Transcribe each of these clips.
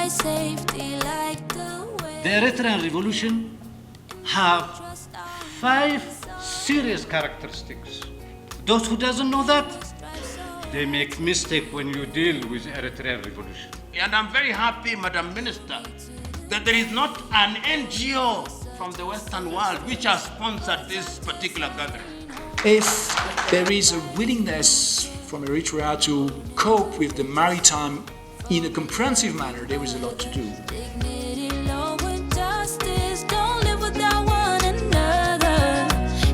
my safety like the way. The Eritrean revolution have 5 serious characteristics. Those who doesn't know that, they make mistake when you deal with Eritrean revolution. And I'm very happy, Madam Minister, that there is not an NGO from the Western world which has sponsored this particular gathering. If there is a willingness from Eritrea to cope with the maritime in a comprehensive manner, there is a lot to do. Dignity, law, and justice don't live without one another.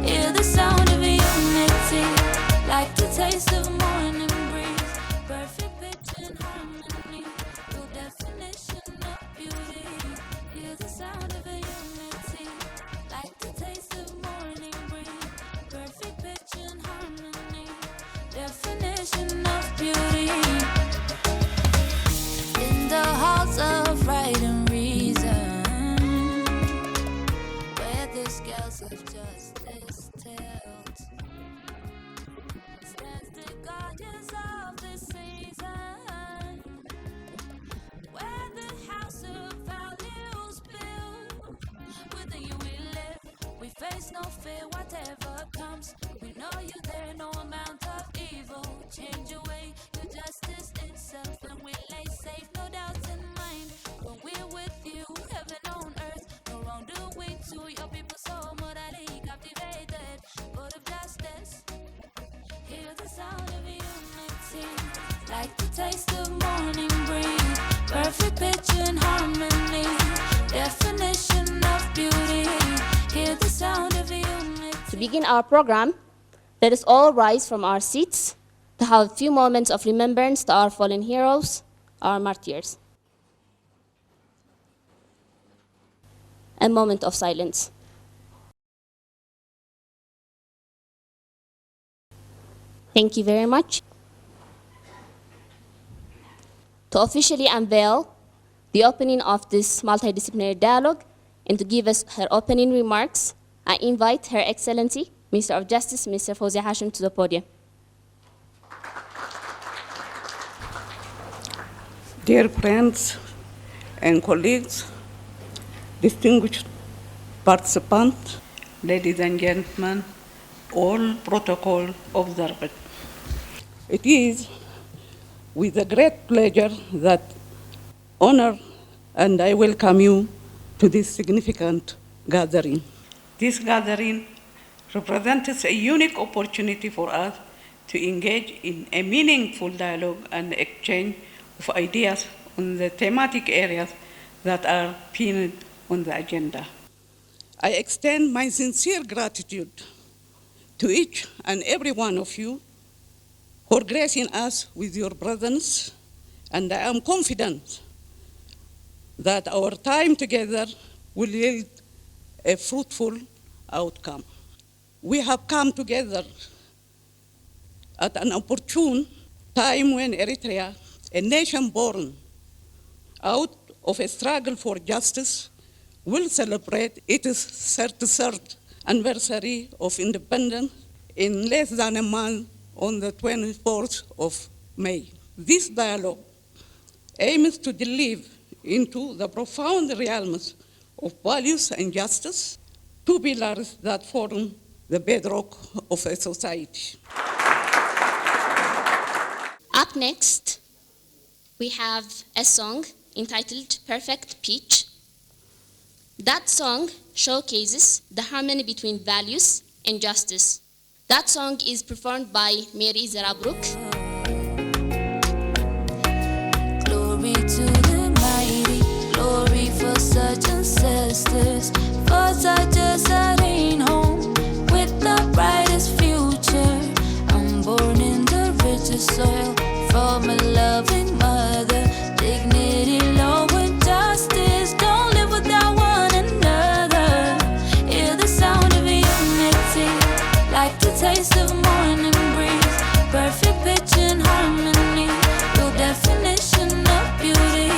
Hear the sound of unity, like the taste of morning breeze. Perfect pitch and harmony, your definition of beauty. Hear the sound of unity, like the taste of morning breeze. Perfect pitch and harmony, definition of beauty. In the halls of right and reason, where the scales of justice tilt, stands the guardians of the season, where the house of values build. Within you we live, we face no fear, whatever comes. We know you there, no amount of evil change away your justice itself, and we lay safe, no doubts in mind. When we're with you, heaven on earth, no wrongdoing to your people, so morally captivated. God of justice, hear the sound of unity, like the taste of morning breeze. Perfect pitch and harmony, definition of beauty. Hear the sound of unity. To begin our program, let us all rise from our seats to have a few moments of remembrance to our fallen heroes, our martyrs. A moment of silence. Thank you very much. To officially unveil the opening of this multidisciplinary dialogue and to give us her opening remarks, I invite Her Excellency, Minister of Justice, Mr. Fawzi Hashim, to the podium. Dear friends and colleagues, distinguished participants, ladies and gentlemen, all protocol observers. It is with a great pleasure that honor and I welcome you to this significant gathering. This gathering represents a unique opportunity for us to engage in a meaningful dialogue and exchange of ideas on the thematic areas that are pinned on the agenda. I extend my sincere gratitude to each and every one of you for gracing us with your presence, and I am confident that our time together will yield a fruitful outcome. We have come together at an opportune time when Eritrea, a nation born out of a struggle for justice, will celebrate its 33rd anniversary of independence in less than a month on the 24th of May. This dialogue aims to delve into the profound realms of values and justice, two pillars that form the bedrock of a society. Up next, we have a song entitled Perfect Pitch. That song showcases the harmony between values and justice. That song is performed by Mary Zarabruk. Glory to the mighty, glory for such ancestors, for such a serene home with the brightest future. I'm born in the richest soil from a loving mother. Dignity, law, and justice don't live without one another. Hear the sound of unity, like the taste of morning breeze. Perfect pitch and harmony, your definition of beauty.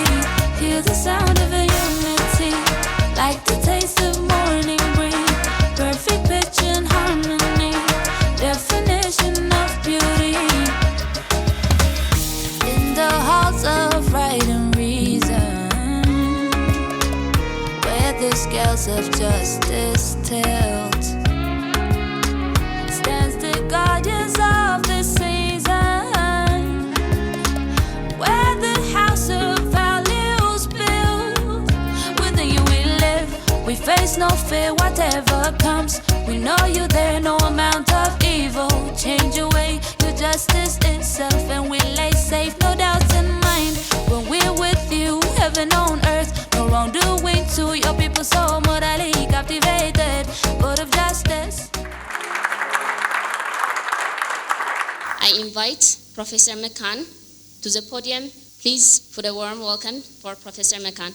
Hear the sound of unity, like the taste of morning breeze. scales of justice tilt. Stands the guardians of the season, where the house of values built. Within you we live, we face no fear whatever comes. We know you there, no amount of evil change away your justice itself, and we lay safe, no doubts in mind. When we're with you, heaven on earth, no wrongdoing to your people so morally captivated. God of justice. I invite Professor Mekan to the podium. Please put a warm welcome for Professor Mekan.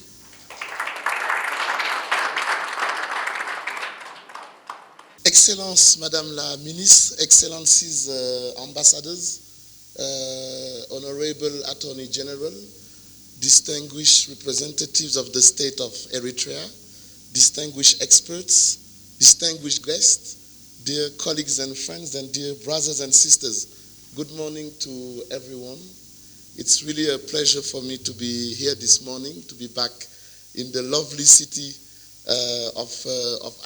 Excellences, Madame la Ministre, Excellencies, Ambassadors, Honorable Attorney General, distinguished representatives of the state of Eritrea, distinguished experts, distinguished guests, dear colleagues and friends, and dear brothers and sisters, good morning to everyone. It's really a pleasure for me to be here this morning, to be back in the lovely city of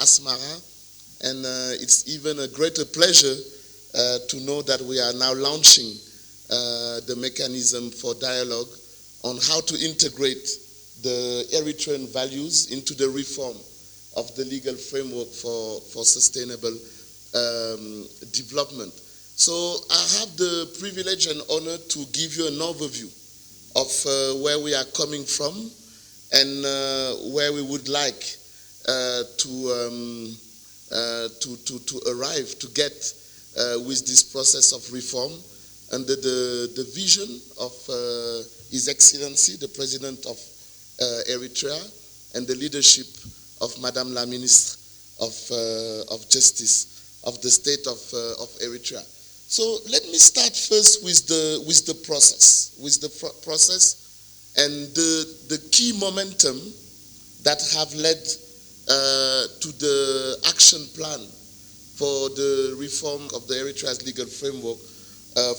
Asmara. And it's even a greater pleasure to know that we are now launching the mechanism for dialogue on how to integrate the Eritrean values into the reform of the legal framework for sustainable development. So I have the privilege and honor to give you an overview of where we are coming from and where we would like to arrive, to get with this process of reform under the vision of His Excellency, the President of Eritrea, and the leadership of Madame la Ministre of Justice of the state of Eritrea. So let me start first with the process and the key momentum that have led to the action plan for the reform of the Eritrea's legal framework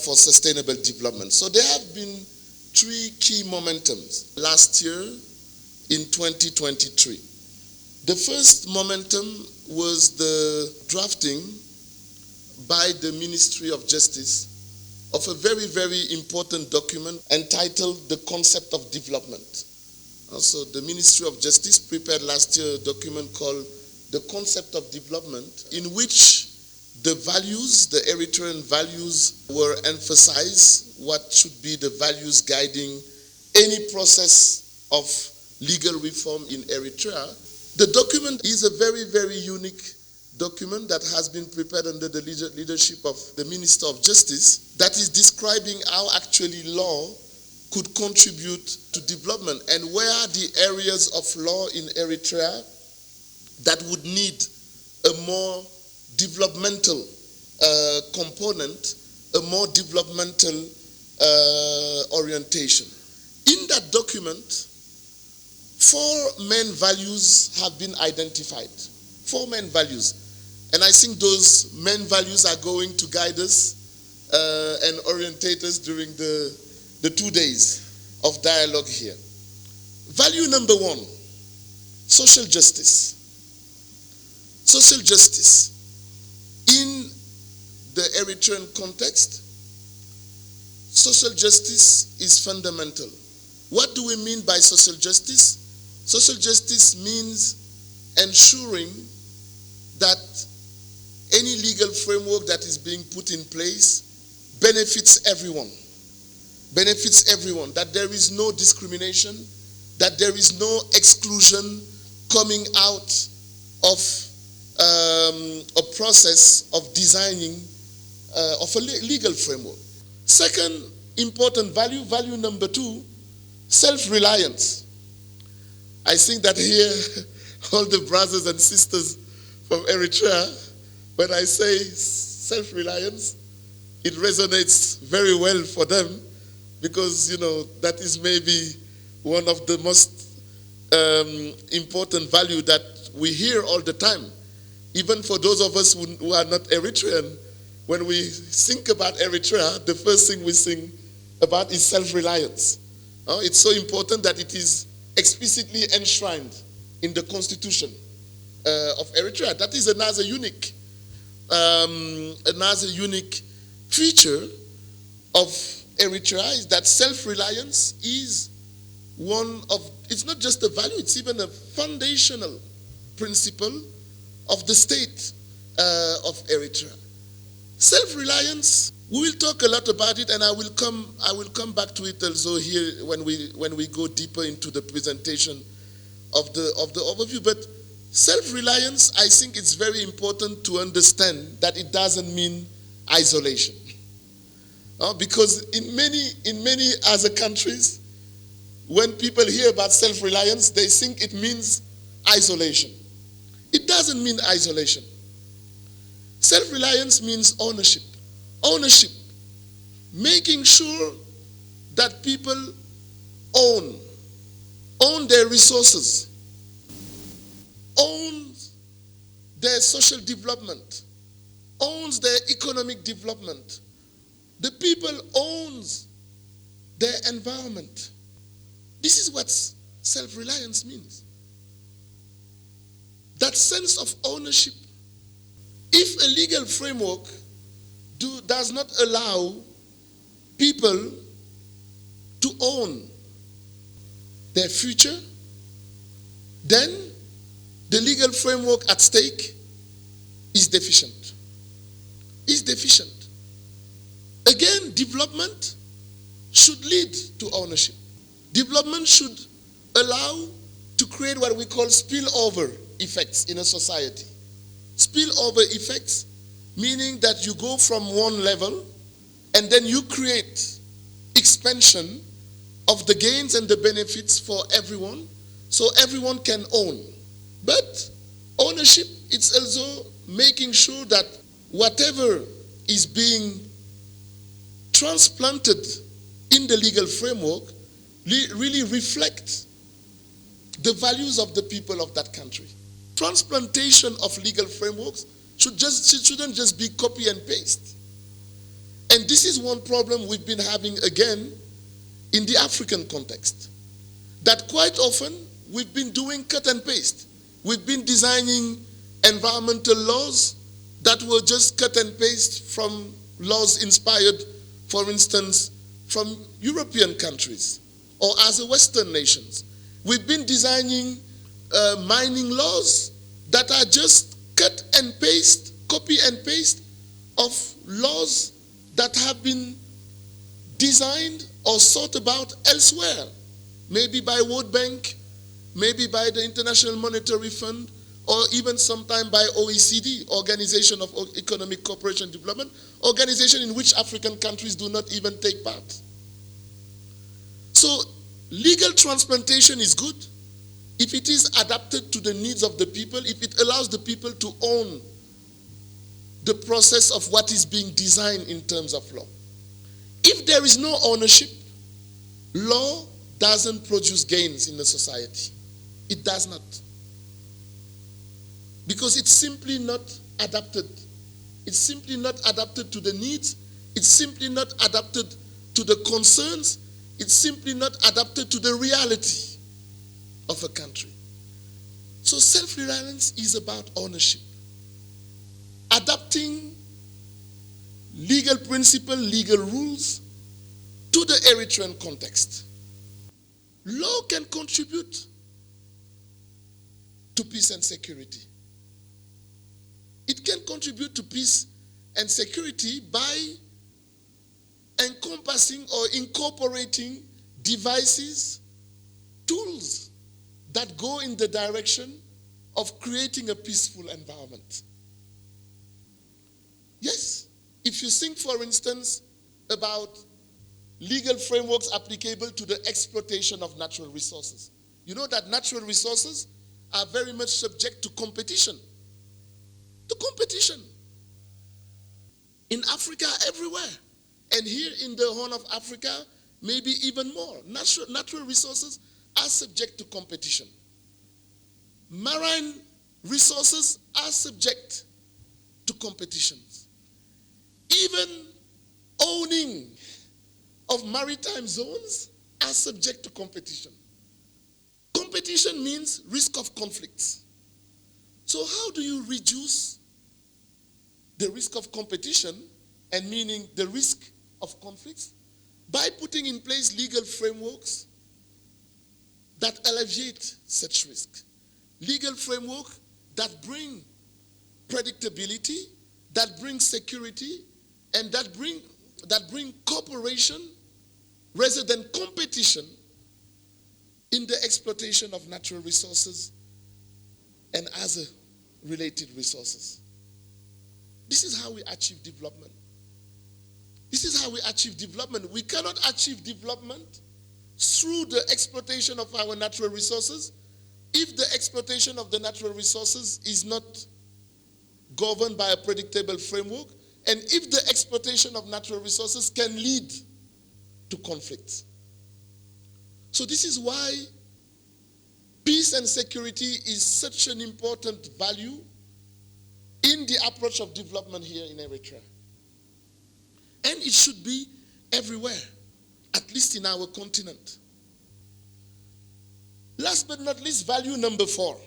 for sustainable development. So there have been three key momentums last year in 2023. The first momentum was the drafting by the Ministry of Justice of a very, very important document entitled The Concept of Development. Also, the Ministry of Justice prepared last year a document called The Concept of Development, in which the values, the Eritrean values, were emphasized, what should be the values guiding any process of legal reform in Eritrea. The document is a very, very unique document that has been prepared under the leadership of the Minister of Justice that is describing how actually law could contribute to development and where are the areas of law in Eritrea that would need a more developmental component, a more developmental orientation. In that document, 4 main values have been identified. 4 main values. And I think those main values are going to guide us and orientate us during the 2 days of dialogue here. Value number 1, social justice. Social justice. In the Eritrean context, social justice is fundamental. What do we mean by social justice? Social justice means ensuring that any legal framework that is being put in place benefits everyone. Benefits everyone, that there is no discrimination, that there is no exclusion coming out of a process of designing of a legal framework. Second important value, value number 2, self-reliance. I think that here, all the brothers and sisters from Eritrea, when I say self-reliance, it resonates very well for them, because, you know, that is maybe one of the most important value that we hear all the time. Even for those of us who are not Eritrean, when we think about Eritrea, the first thing we think about is self-reliance. It's so important that it is explicitly enshrined in the Constitution. of Eritrea. That is another unique feature of Eritrea, is that self-reliance is one of, it's not just a value, it's even a foundational principle of the state of Eritrea. Self-reliance, we will talk a lot about it, and I will come back to it also here when we go deeper into the presentation of the overview. But self-reliance, I think it's very important to understand that it doesn't mean isolation. Because in many other countries, when people hear about self-reliance, they think it means isolation. It doesn't mean isolation. Self-reliance means ownership. Ownership. Making sure that people own their resources, own their social development, owns their economic development. The people owns their environment. This is what self-reliance means. That sense of ownership. If a legal framework does not allow people to own their future, then the legal framework at stake is deficient. Is deficient. Again, development should lead to ownership. Development should allow to create what we call spillover effects in a society. Spillover effects, meaning that you go from one level and then you create expansion of the gains and the benefits for everyone, so everyone can own. But ownership, it's also making sure that whatever is being transplanted in the legal framework really reflects the values of the people of that country. Transplantation of legal frameworks shouldn't just be copy and paste. And this is one problem we've been having again in the African context. That quite often we've been doing cut and paste. We've been designing environmental laws that were just cut and paste from laws inspired, for instance, from European countries or other Western nations. We've been designing mining laws that are just cut and paste, copy and paste of laws that have been designed or thought about elsewhere, maybe by World Bank, maybe by the International Monetary Fund, or even sometime by OECD, Organization of Economic Cooperation and Development, organization in which African countries do not even take part. So legal transplantation is good if it is adapted to the needs of the people, if it allows the people to own the process of what is being designed in terms of law. If there is no ownership, law doesn't produce gains in the society. It does not. Because it's simply not adapted. It's simply not adapted to the needs. It's simply not adapted to the concerns. It's simply not adapted to the reality of a country. So self-reliance is about ownership. Adapting legal principle, legal rules to the Eritrean context. Law can contribute to peace and security. It can contribute to peace and security by encompassing or incorporating devices, tools that go in the direction of creating a peaceful environment. Yes, if you think, for instance, about legal frameworks applicable to the exploitation of natural resources. You know that natural resources are very much subject to competition. To competition. In Africa, everywhere. And here in the Horn of Africa, maybe even more. Natural resources are subject to competition. Marine resources are subject to competitions. Even owning of maritime zones are subject to competition. Competition means risk of conflicts. So how do you reduce the risk of competition, and meaning the risk of conflicts? By putting in place legal frameworks that alleviate such risk. Legal framework that bring predictability, that bring security, and that bring cooperation rather than competition in the exploitation of natural resources and other related resources. This is how we achieve development. This is how we achieve development. We cannot achieve development through the exploitation of our natural resources if the exploitation of the natural resources is not governed by a predictable framework, and if the exploitation of natural resources can lead to conflicts. So this is why peace and security is such an important value in the approach of development here in Eritrea. And it should be everywhere, at least in our continent. Last but not least, value number 4.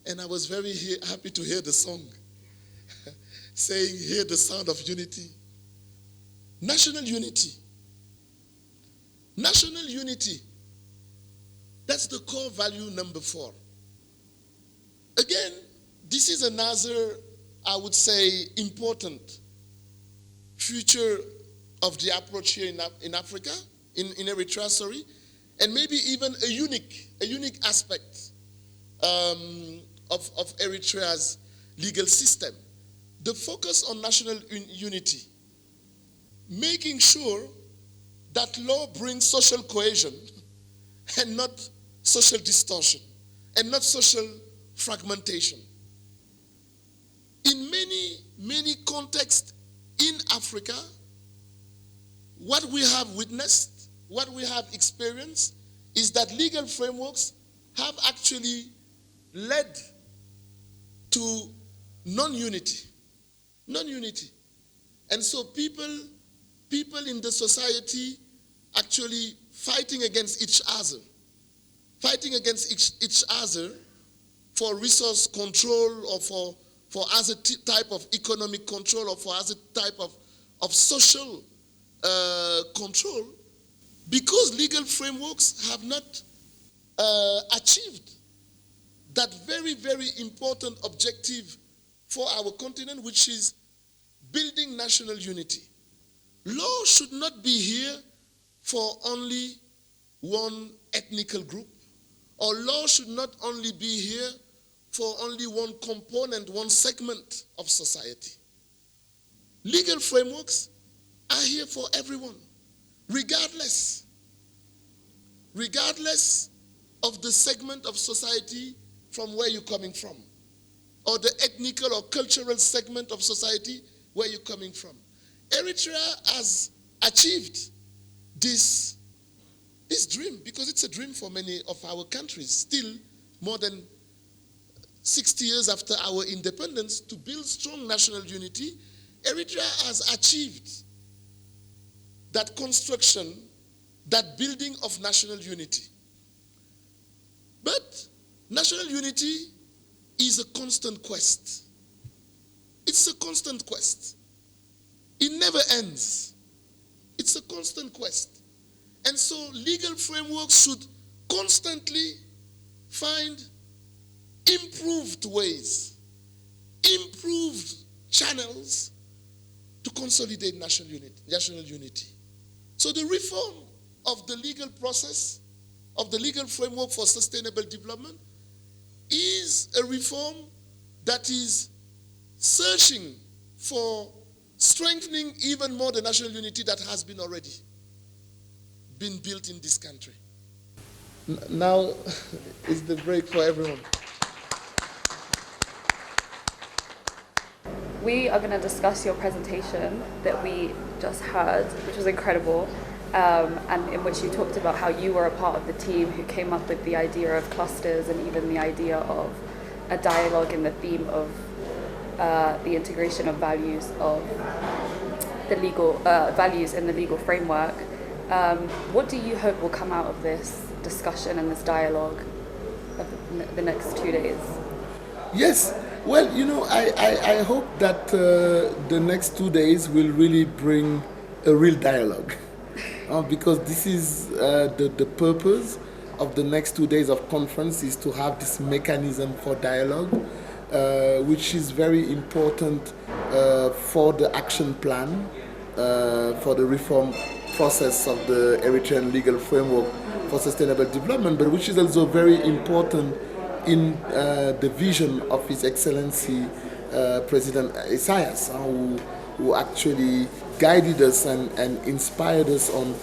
And I was very happy to hear the song saying, hear the sound of unity. National unity. National unity. That's the core value number 4. Again, this is another, I would say, important feature of the approach here in Africa, in Eritrea, sorry, and maybe even a unique aspect of Eritrea's legal system. The focus on national unity, making sure that law brings social cohesion and not social distortion, and not social fragmentation. In many contexts in Africa, what we have witnessed, what we have experienced, is that legal frameworks have actually led to non-unity. Non-unity. And so people in the society actually fighting against each other for resource control, or for other type of economic control, or for other type of social control, because legal frameworks have not achieved that very, very important objective for our continent, which is building national unity. Law should not be here for only one ethnical group, or law should not only be here for only one component, one segment of society. Legal frameworks are here for everyone, regardless of the segment of society from where you're coming from, or the ethnical or cultural segment of society where you're coming from. Eritrea has achieved this dream, because it's a dream for many of our countries, still more than 60 years after our independence, to build strong national unity. Eritrea has achieved that construction, that building of national unity. But national unity is a constant quest. It's a constant quest. It never ends. It's a constant quest. And so legal frameworks should constantly find improved ways, improved channels to consolidate national unity. So the reform of the legal process, of the legal framework for sustainable development, is a reform that is searching for strengthening even more the national unity that has been already been built in this country. Now is the break for everyone. We are going to discuss your presentation that we just heard, which was incredible, and in which you talked about how you were a part of the team who came up with the idea of clusters, and even the idea of a dialogue in the theme of the integration of values of the legal values in the legal framework. What do you hope will come out of this discussion and this dialogue? of the next 2 days? Yes. Well, I hope that the next 2 days will really bring a real dialogue. Because this is the purpose of the next 2 days of conference, is to have this mechanism for dialogue, which is very important for the action plan, for the reform process of the Eritrean legal framework for sustainable development, but which is also very important in the vision of His Excellency President Isaias, who actually guided us and inspired us on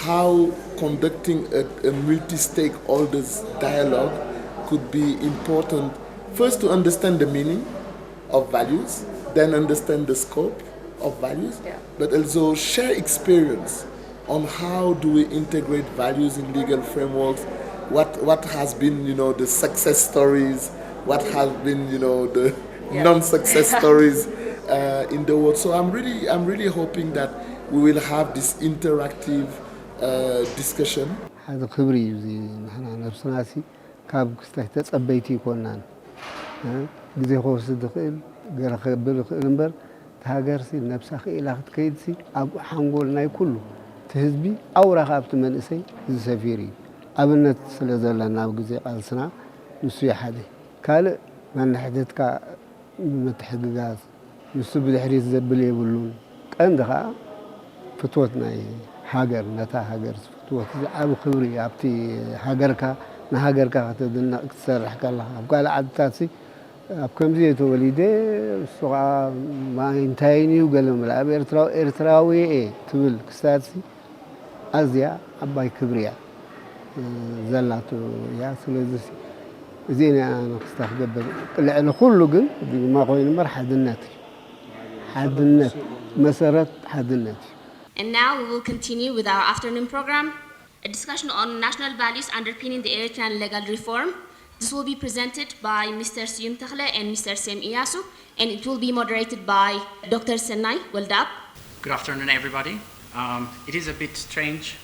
how conducting a multi-stakeholders dialogue could be important. First, to understand the meaning of values, then understand the scope of values, but also share experience on how do we integrate values in legal frameworks, what has been, the success stories, what has been, the non-success stories in the world. So I'm really hoping that we will have this interactive discussion. هذا خبري نحن نفسنا كاب كستحتاج أبيتي كونان جزء خوص دخل غير خبر خبر تهاجر سي نفسه إلى خد كيد سي أبو حنقول ناي كله تهزبي أو رخابت من إسي زسفيري أبنت سلزلنا وجزء قالسنا نسوي حدا قال من حدث كا متحققات نسوي بالحريز زبلي يقولون عندها فتوتنا hager nata hager فتوت أبو خبري أبتي hagerka نهاجرka تدنا أكثر حكى الله أبقى عدتاسي أبكم زيت وليدة سواء ما ينتهيني وقالهم لا إرتراوي تقول كستاسي أزيا أباي كبريا زلاتو يا سلزسي زين أنا كستخدم لأن كله جن ما قوين مر حد النت مسارات حد النت. And now we will continue with our afternoon program, a discussion on national values underpinning the Eritrean legal reform. This will be presented by Mr. Siyum Takhle and Mr. Sem Iyasu, and it will be moderated by Dr. Senai Walta. Good afternoon, everybody. It is a bit strange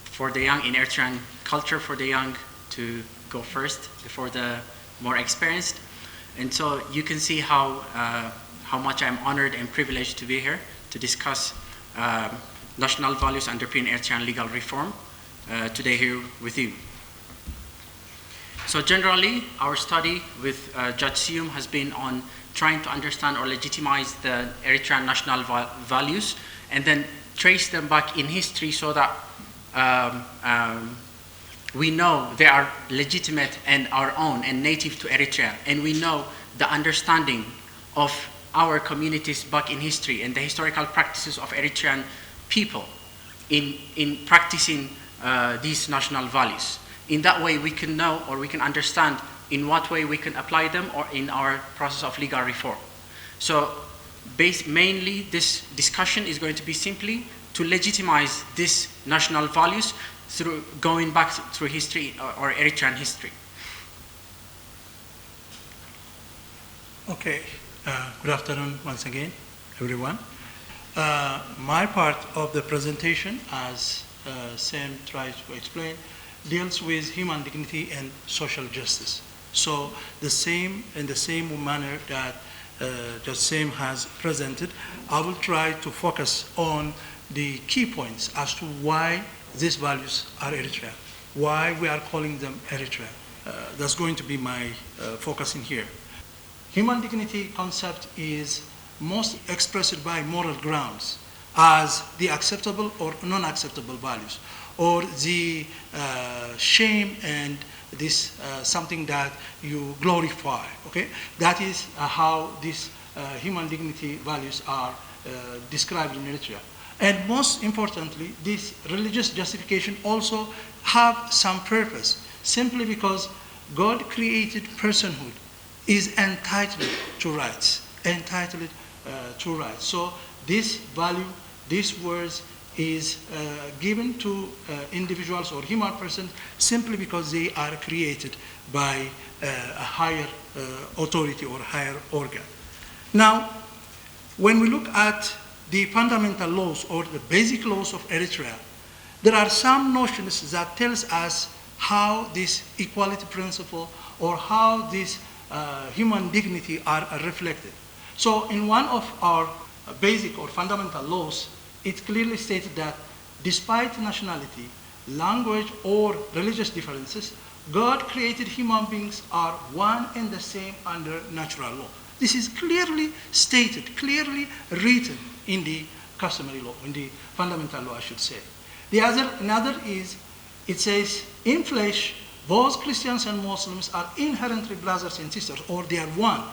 for the young in Eritrean culture, for the young to go first before the more experienced. And so you can see how much I'm honored and privileged to be here to discuss national values underpinning Eritrean legal reform today here with you. So generally, our study with Judge Siyum has been on trying to understand or legitimize the Eritrean national values and then trace them back in history so that we know they are legitimate and our own and native to Eritrea, and we know the understanding of our communities back in history and the historical practices of Eritrean people in practicing these national values. In that way, we can know or we can understand in what way we can apply them or in our process of legal reform. So mainly this discussion is going to be simply to legitimize these national values through going back through history or Eritrean history. Okay, good afternoon once again, everyone. My part of the presentation, as Sam tried to explain, deals with human dignity and social justice. So in the same manner that Judge Sam has presented, I will try to focus on the key points as to why these values are Eritrean, why we are calling them Eritrean. That's going to be my focus in here. Human dignity concept is most expressed by moral grounds as the acceptable or non-acceptable values, or the shame and this something that you glorify, okay? That is how these human dignity values are described in Eritrea. And most importantly, this religious justification also have some purpose, simply because God created personhood is entitled to rights, So this value, these words is given to individuals or human persons simply because they are created by a higher authority or higher organ. Now, when we look at the fundamental laws or the basic laws of Eritrea, there are some notions that tells us how this equality principle or how this human dignity are reflected. So in one of our basic or fundamental laws, it clearly stated that despite nationality, language, or religious differences, God created human beings are one and the same under natural law. This is clearly stated, clearly written in the customary law, in the fundamental law, I should say. Another is, it says, in flesh, both Christians and Muslims are inherently brothers and sisters, or they are one,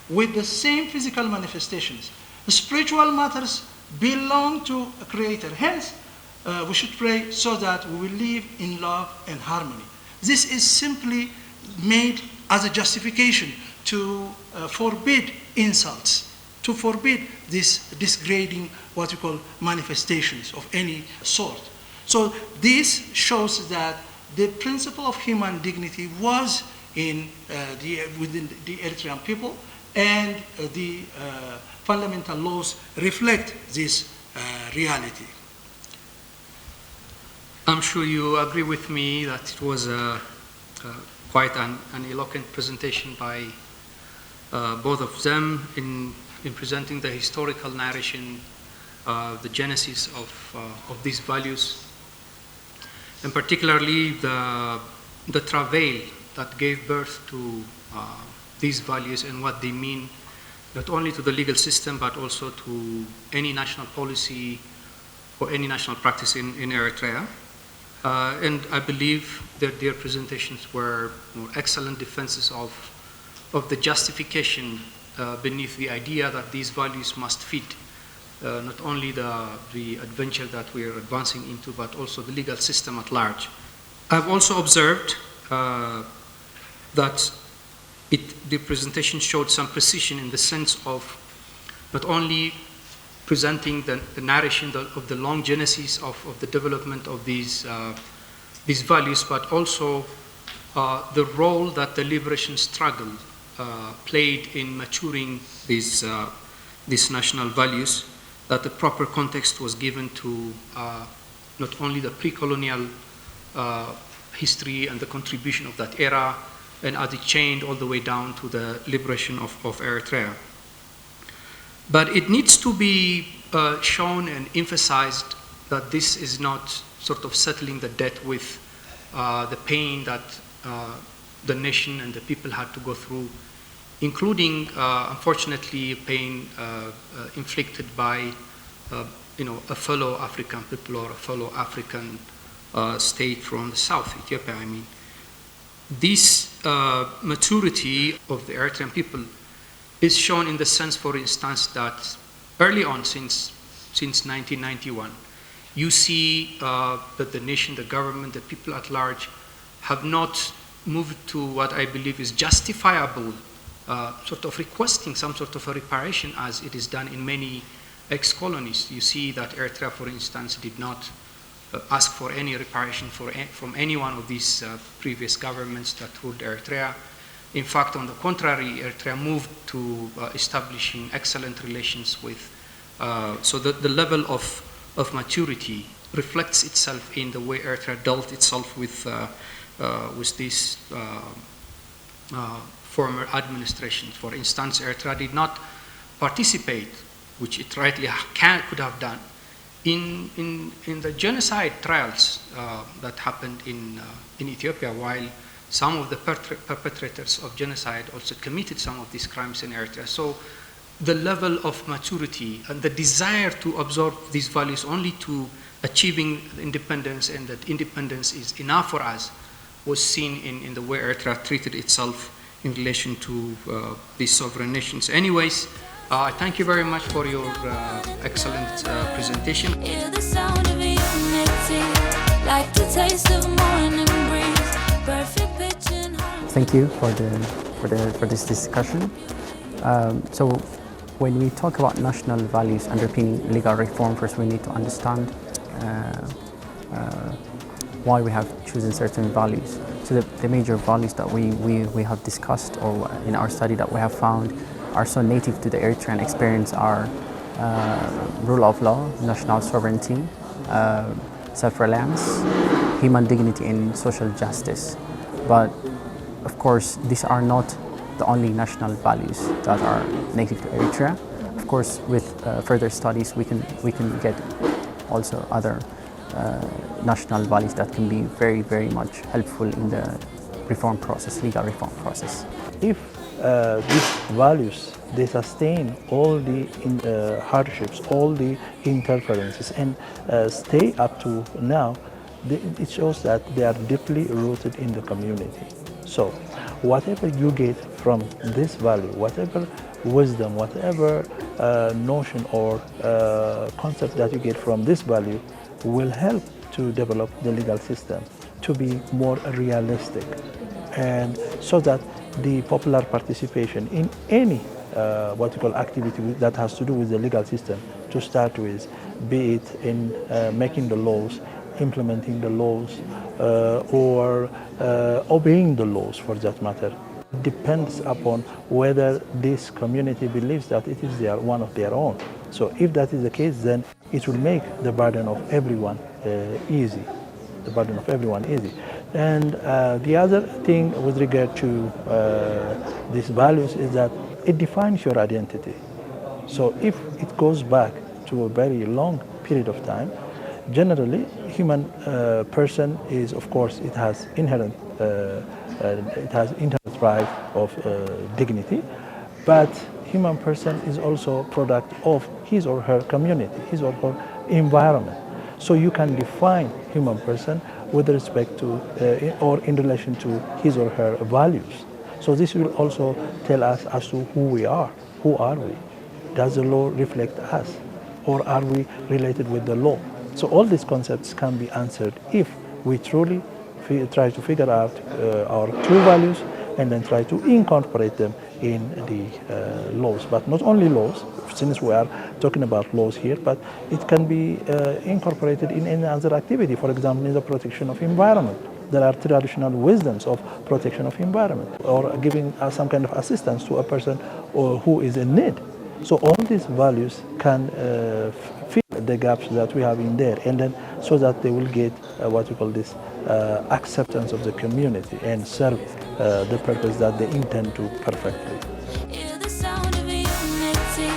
with the same physical manifestations. Spiritual matters belong to a creator. Hence, we should pray so that we will live in love and harmony. This is simply made as a justification to forbid insults, to forbid this degrading, what we call manifestations of any sort. So this shows that the principle of human dignity was within the Eritrean people, and the fundamental laws reflect this reality. I'm sure you agree with me that it was quite an eloquent presentation by both of them in presenting the historical narration, the genesis of these values, and particularly the travail that gave birth to these values and what they mean, not only to the legal system, but also to any national policy or any national practice in Eritrea. And I believe that their presentations were excellent defenses of the justification beneath the idea that these values must fit not only the adventure that we are advancing into, but also the legal system at large. I've also observed that the presentation showed some precision in the sense of not only presenting the narration of the long genesis of the development of these values, but also the role that the liberation struggle played in maturing these national values, that the proper context was given to not only the pre-colonial history and the contribution of that era, and as it chained all the way down to the liberation of Eritrea. But it needs to be shown and emphasized that this is not sort of settling the debt with the pain that the nation and the people had to go through, including, unfortunately, pain inflicted by a fellow African people or a fellow African state from the south, Ethiopia, I mean. This maturity of the Eritrean people is shown in the sense, for instance, that early on, since 1991, you see that the nation, the government, the people at large have not moved to what I believe is justifiable, sort of requesting some sort of a reparation as it is done in many ex-colonies. You see that Eritrea, for instance, did not ask for any reparation from any one of these previous governments that ruled Eritrea. In fact, on the contrary, Eritrea moved to establishing excellent relations with, so the level of maturity reflects itself in the way Eritrea dealt itself with these former administrations. For instance, Eritrea did not participate, which it rightly could have done, in the genocide trials that happened in Ethiopia, while some of the perpetrators of genocide also committed some of these crimes in Eritrea. So the level of maturity and the desire to absorb these values only to achieving independence, and that independence is enough for us, was seen in the way Eritrea treated itself in relation to these sovereign nations. Anyways, I thank you very much for your excellent presentation. Hear the sound of unity, like the taste of morning breeze, perfect pitch and harmony. Thank you for this discussion. So when we talk about national values underpinning legal reform, first we need to understand why we have chosen certain values. So the major values that we have discussed, or in our study that we have found, are so native to the Eritrean experience are rule of law, national sovereignty, self-reliance, human dignity and social justice. But of course, these are not the only national values that are native to Eritrea. Of course, with further studies, we can get also other national values that can be very, very much helpful in the reform process, legal reform process. If these values, they sustain all the hardships, all the interferences, and stay up to now, it shows that they are deeply rooted in the community. So whatever you get from this value, whatever wisdom, whatever notion or concept that you get from this value will help to develop the legal system to be more realistic, and so that the popular participation in any what you call activity that has to do with the legal system to start with, be it in making the laws, implementing the laws, or obeying the laws for that matter, depends upon whether this community believes that it is one of their own. So if that is the case, then it will make the burden of everyone easy. The burden of everyone easy. And the other thing with regard to these values is that it defines your identity. So if it goes back to a very long period of time, generally human person is, of course, it has inherent right of dignity, but human person is also product of his or her community, his or her environment. So you can define human person with respect to or in relation to his or her values. So this will also tell us as to who we are. Who are we? Does the law reflect us? Or are we related with the law? So all these concepts can be answered if we truly try to figure out our true values and then try to incorporate them in the laws. But not only laws, since we are talking about laws here, but it can be incorporated in any other activity. For example, in the protection of environment. There are traditional wisdoms of protection of environment, or giving some kind of assistance to a person who is in need. So all these values can fill the gaps that we have in there, and then so that they will get what we call this acceptance of the community and serve the purpose that they intend to perfectly. Hear the sound of unity,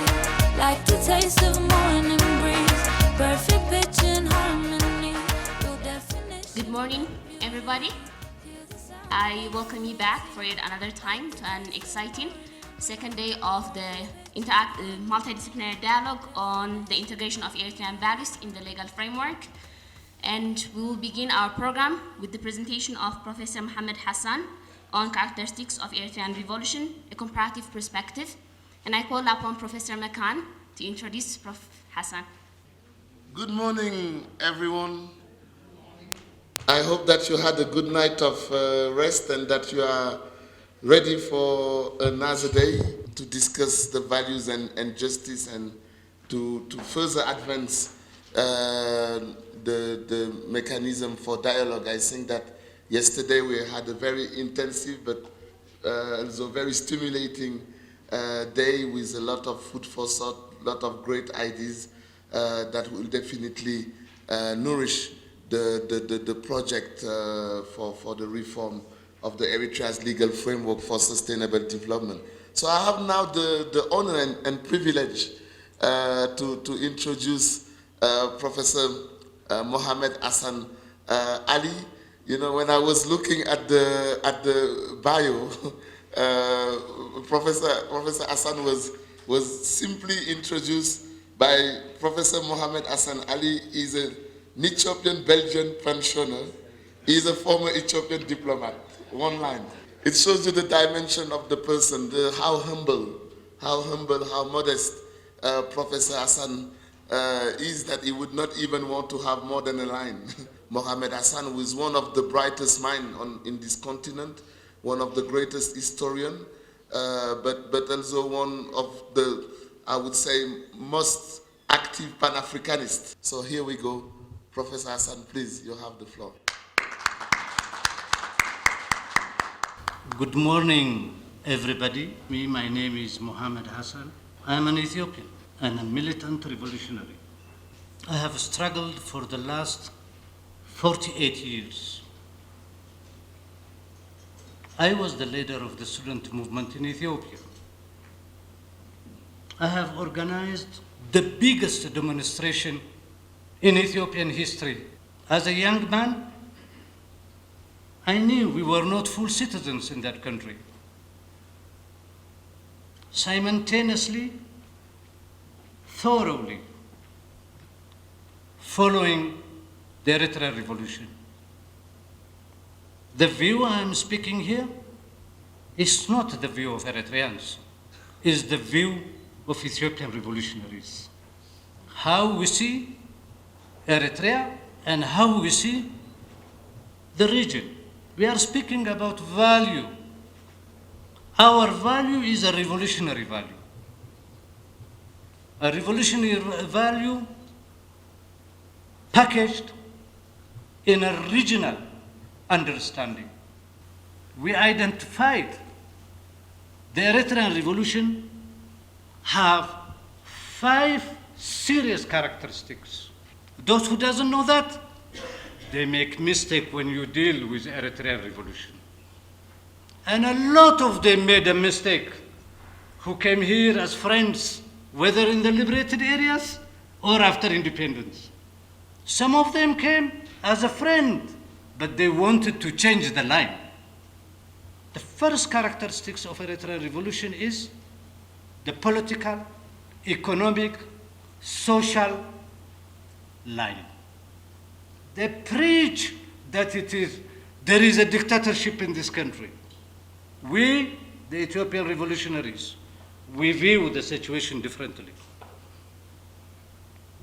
like the taste of morning breeze, perfect pitch and harmony. Good morning, everybody. I welcome you back for yet another time to an exciting second day of the multidisciplinary dialogue on the integration of Eritrean values in the legal framework. And we will begin our program with the presentation of Professor Mohamed Hassan on characteristics of Eritrean revolution, a comparative perspective. And I call upon Professor Makan to introduce Prof. Hassan. Good morning, everyone. I hope that you had a good night of rest and that you are ready for another day to discuss the values and justice and to further advance the mechanism for dialogue. I think that yesterday we had a very intensive but also very stimulating day with a lot of food for thought, a lot of great ideas that will definitely nourish the project for the reform of the Eritrea's legal framework for sustainable development. So I have now the honor and privilege to introduce Professor Mohamed Hassan Ali. You know, when I was looking at the bio, Professor Hassan was simply introduced by Professor Mohamed Hassan Ali. He's an Ethiopian Belgian pensioner. He's a former Ethiopian diplomat. One line. It shows you the dimension of the person, how humble, how modest Professor Hassan is, that he would not even want to have more than a line. Mohamed Hassan was one of the brightest minds in this continent, one of the greatest historians, but also one of the, I would say, most active Pan-Africanists. So here we go. Professor Hassan, please, you have the floor. Good morning, everybody. My name is Mohamed Hassan. I am an Ethiopian and a militant revolutionary. I have struggled for the last 48 years. I was the leader of the student movement in Ethiopia. I have organized the biggest demonstration in Ethiopian history. As a young man, I knew we were not full citizens in that country. Simultaneously, thoroughly following the Eritrean revolution. The view I am speaking here is not the view of Eritreans, is the view of Ethiopian revolutionaries. How we see Eritrea and how we see the region. We are speaking about value. Our value is a revolutionary value. A revolutionary value packaged in a regional understanding. We identified the Eritrean revolution have 5 serious characteristics. Those who doesn't know that, they make mistake when you deal with Eritrean revolution. And a lot of them made a mistake who came here as friends, whether in the liberated areas or after independence. Some of them came as a friend, but they wanted to change the line. The first characteristics of Eritrean revolution is the political, economic, social line. They preach that there is a dictatorship in this country. We, the Ethiopian revolutionaries, we view the situation differently.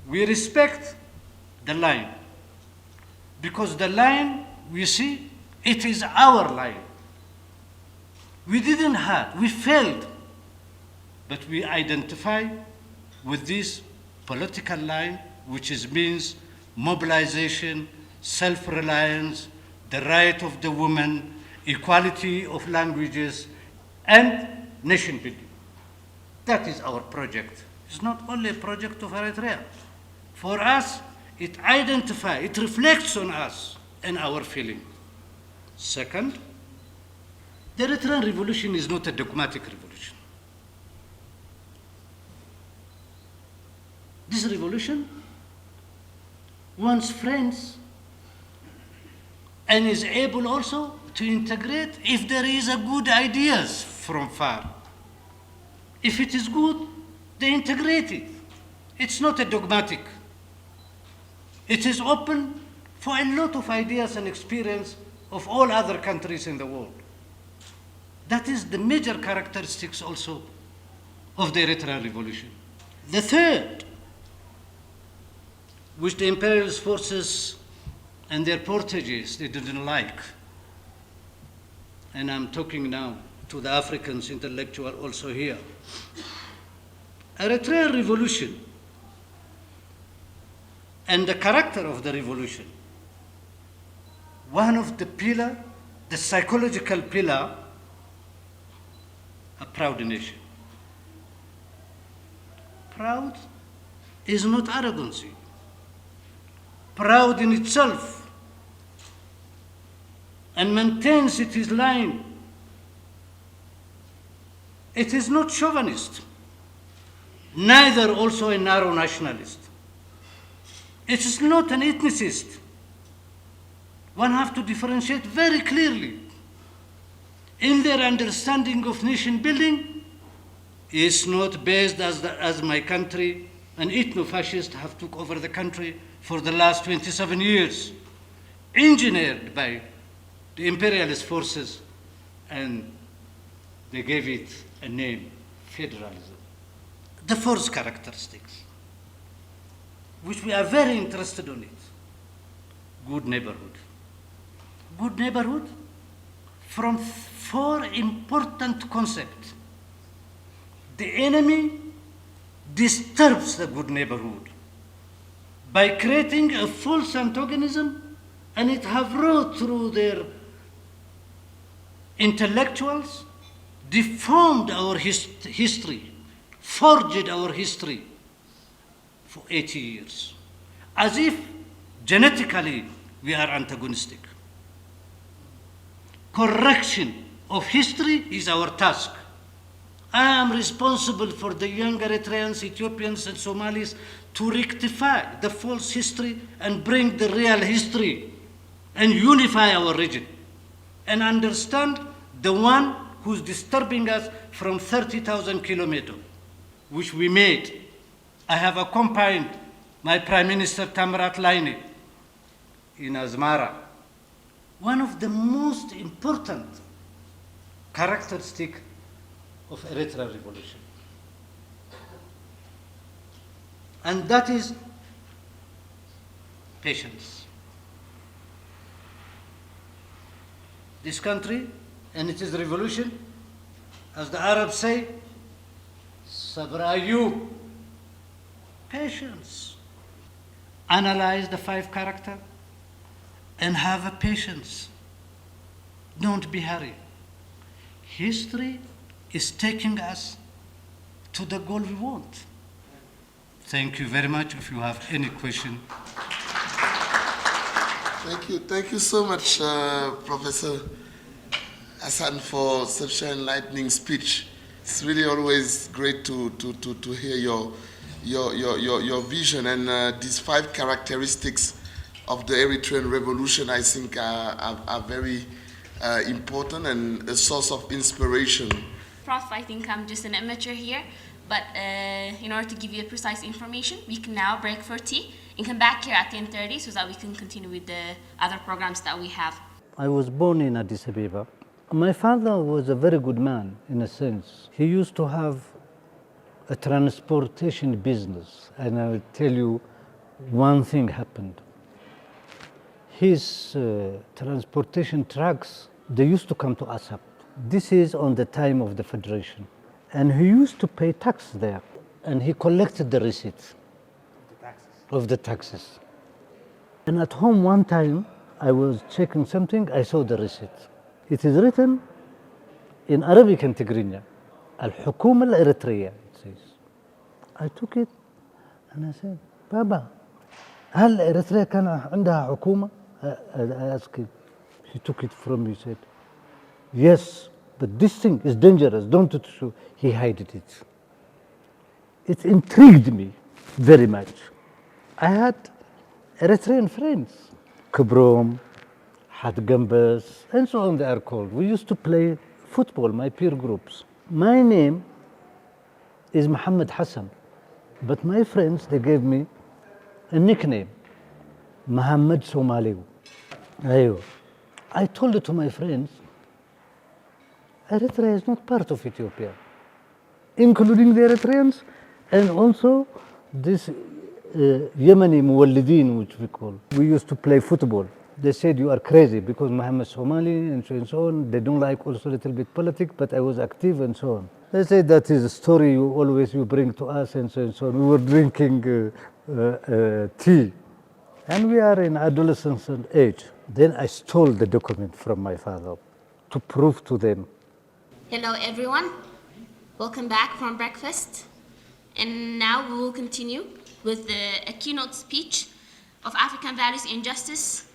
We respect the line, because the line, we see, it is our line. We didn't have, we failed, but we identify with this political line, which means mobilization, self-reliance, the right of the woman, equality of languages, and nation building. That is our project. It's not only a project of Eritrea. For us, it identifies, it reflects on us and our feeling. Second, the Eritrean revolution is not a dogmatic revolution. This revolution wants friends and is able also to integrate if there is a good ideas from far. If it is good, they integrate it. It's not a dogmatic. It is open for a lot of ideas and experience of all other countries in the world. That is the major characteristics also of the Eritrean revolution. The third, which the imperialist forces and their portages, they didn't like. And I'm talking now to the Africans intellectual also here. Eritrean revolution and the character of the revolution, one of the pillar, the psychological pillar, a proud nation. Proud is not arrogancy. Proud in itself and maintains its line. It is not chauvinist, neither also a narrow nationalist. It is not an ethnicist. One has to differentiate very clearly. In their understanding of nation building, is not based as my country, an ethno-fascist have took over the country for the last 27 years, engineered by the imperialist forces, and they gave it a name, federalism. The fourth characteristics, which we are very interested in it, good neighborhood. Good neighborhood from 4 important concepts. The enemy disturbs the good neighborhood by creating a false antagonism, and it have wrought through their intellectuals, deformed our history, forged our history for 80 years, as if genetically we are antagonistic. Correction of history is our task. I am responsible for the young Eritreans, Ethiopians, and Somalis to rectify the false history and bring the real history and unify our region and understand the one who's disturbing us from 30,000 kilometers, which we made. I have accompanied my Prime Minister Tamrat Laine in Asmara. One of the most important characteristics of Eritrean revolution. And that is patience. This country and its revolution, as the Arabs say, sabr ayyub, patience. Analyze the 5 characters and have a patience. Don't be hurried. History is taking us to the goal we want. Thank you very much. If you have any question. Thank you so much, Professor Hassan, for such an enlightening speech. It's really always great to hear your vision, and these 5 characteristics of the Eritrean revolution, I think, are very important and a source of inspiration. Prof, I think I'm just an amateur here, but in order to give you precise information, we can now break for tea and come back here at 10:30 so that we can continue with the other programs that we have. I was born in Addis Ababa. My father was a very good man in a sense. He used to have a transportation business, and I will tell you one thing happened. His transportation trucks, they used to come to Assab. This is on the time of the Federation. And he used to pay tax there. And he collected the receipts of the taxes. And at home one time, I was checking something, I saw the receipt. It is written in Arabic and Tigrinya, Al-Hukuma al-Eritrea, it says. I took it and I said, Baba, هل إريتريا كان عندها حكومة? I asked him. He took it from me, he said, yes, but this thing is dangerous, don't do so. He hid it. It intrigued me very much. I had Eritrean friends, Kibrom, Hadgambas, and so on they are called. We used to play football, my peer groups. My name is Muhammad Hassan, but my friends, they gave me a nickname, Muhammad Somali. I told it to my friends, Eritrea is not part of Ethiopia, including the Eritreans and also this Yemeni Muwallidin, which we call. We used to play football. They said you are crazy because Muhammad Somali and so on. They don't like also a little bit politics, but I was active and so on. They said that is a story you bring to us and so on. We were drinking tea, and we are in adolescence age. Then I stole the document from my father to prove to them. Hello everyone, welcome back from breakfast. And now we will continue with a keynote speech of African values and justice.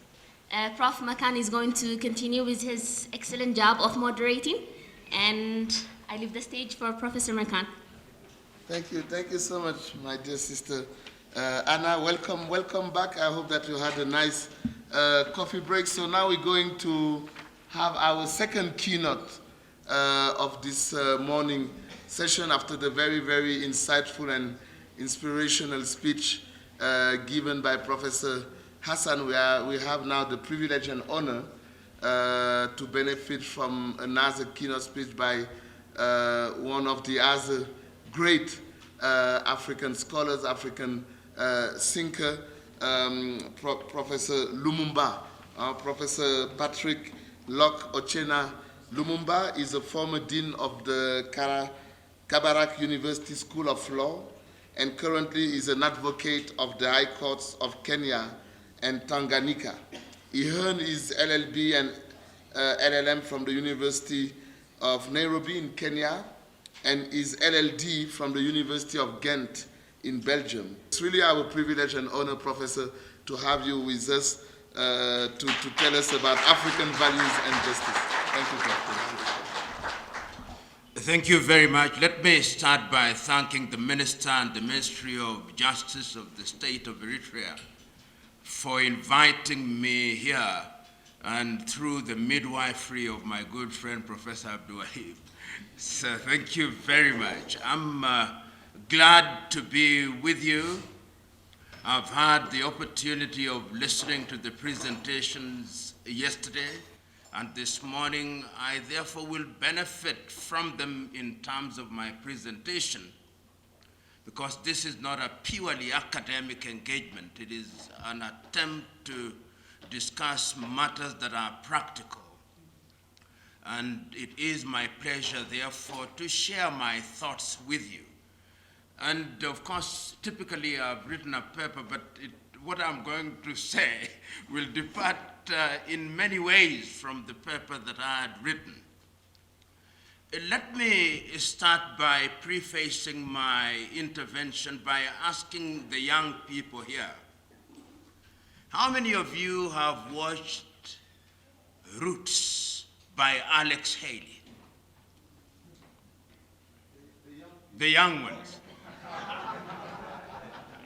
Prof Makan is going to continue with his excellent job of moderating, and I leave the stage for Professor Makan. Thank you so much, my dear sister. Anna, welcome back. I hope that you had a nice coffee break. So now we're going to have our second keynote of this morning session after the very, very insightful and inspirational speech given by Professor Hassan. We have now the privilege and honor to benefit from another keynote speech by one of the other great African scholars, African thinker, Professor Lumumba. Professor Patrick Locke Otieno Lumumba is a former dean of the Kabarak University School of Law and currently is an advocate of the High Courts of Kenya and Tanganyika. He earned his LLB and LLM from the University of Nairobi in Kenya and his LLD from the University of Ghent in Belgium. It's really our privilege and honor, Professor, to have you with us to tell us about African values and justice. Thank you, Dr. Thank you very much. Let me start by thanking the Minister and the Ministry of Justice of the State of Eritrea for inviting me here, and through the midwifery of my good friend, Professor Abdulwahid. So thank you very much. I'm glad to be with you. I've had the opportunity of listening to the presentations yesterday and this morning. I therefore will benefit from them in terms of my presentation, because this is not a purely academic engagement. It is an attempt to discuss matters that are practical. And it is my pleasure, therefore, to share my thoughts with you. And of course, typically I've written a paper, but what I'm going to say will depart in many ways from the paper that I had written. Let me start by prefacing my intervention by asking the young people here, how many of you have watched Roots by Alex Haley? The young ones.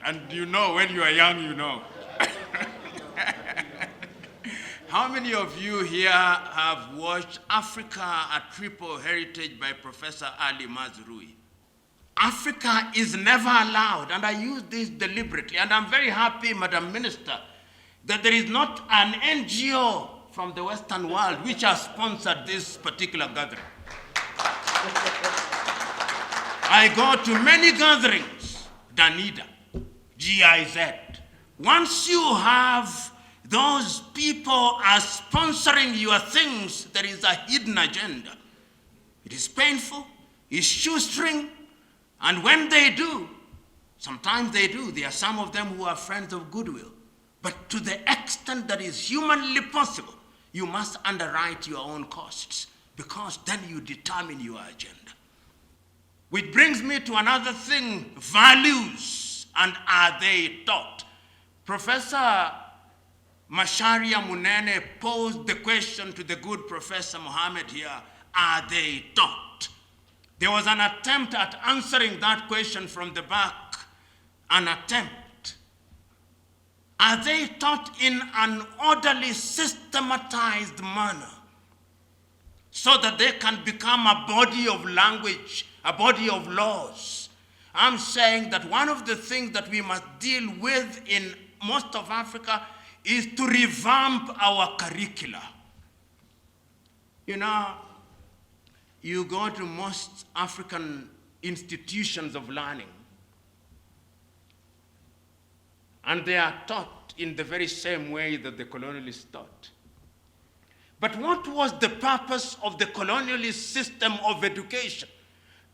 And you know, when you are young, you know. How many of you here have watched Africa, a Triple Heritage by Professor Ali Mazrui? Africa is never allowed, and I use this deliberately, and I'm very happy, Madam Minister, that there is not an NGO from the Western world which has sponsored this particular gathering. I go to many gatherings, Danida, GIZ. Once you have those people as sponsoring your things, there is a hidden agenda. It is painful, it's shoestring, and when they do, sometimes they do, there are some of them who are friends of goodwill. But to the extent that is humanly possible, you must underwrite your own costs, because then you determine your agenda. Which brings me to another thing, values, and are they taught? Professor Macharia Munene posed the question to the good Professor Mohammed here, are they taught? There was an attempt at answering that question from the back, an attempt. Are they taught in an orderly, systematized manner so that they can become a body of language, a body of laws? I'm saying that one of the things that we must deal with in most of Africa is to revamp our curricula. You know, you go to most African institutions of learning, and they are taught in the very same way that the colonialists taught. But what was the purpose of the colonialist system of education?